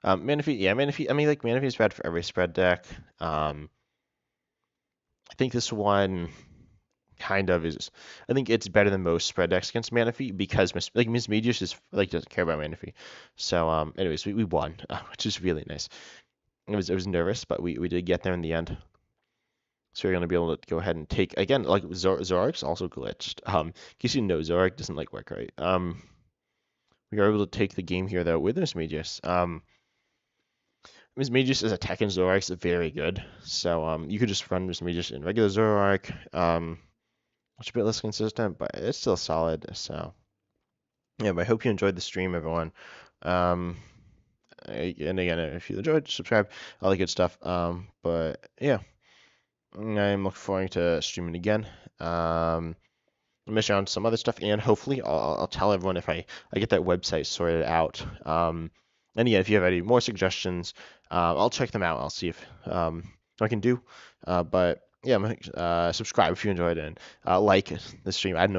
Manaphy, yeah, Manaphy. I mean, like Manaphy is bad for every spread deck. I think this one kind of is. I think it's better than most spread decks against Manaphy because Miss Medius is like doesn't care about Manaphy. So anyways, we won, which is really nice. It was nervous, but we did get there in the end. So we're gonna be able to go ahead and take again. Like Zorark's also glitched. In case you know, Zorark doesn't like work right. We are able to take the game here though with Miss Medius. Miss Magus as a tech in Zoroark's very good. So you could just run Miss Magus in regular Zoroark. It's a bit less consistent, but it's still solid. So yeah, but I hope you enjoyed the stream, everyone. Um, and again, if you enjoyed, subscribe, all the good stuff. But yeah, I'm looking forward to streaming again. Miss out on some other stuff, and hopefully I'll tell everyone if I get that website sorted out. And yeah, if you have any more suggestions, I'll check them out. I'll see if I can do. But yeah, subscribe if you enjoyed it, and like the stream. I don't know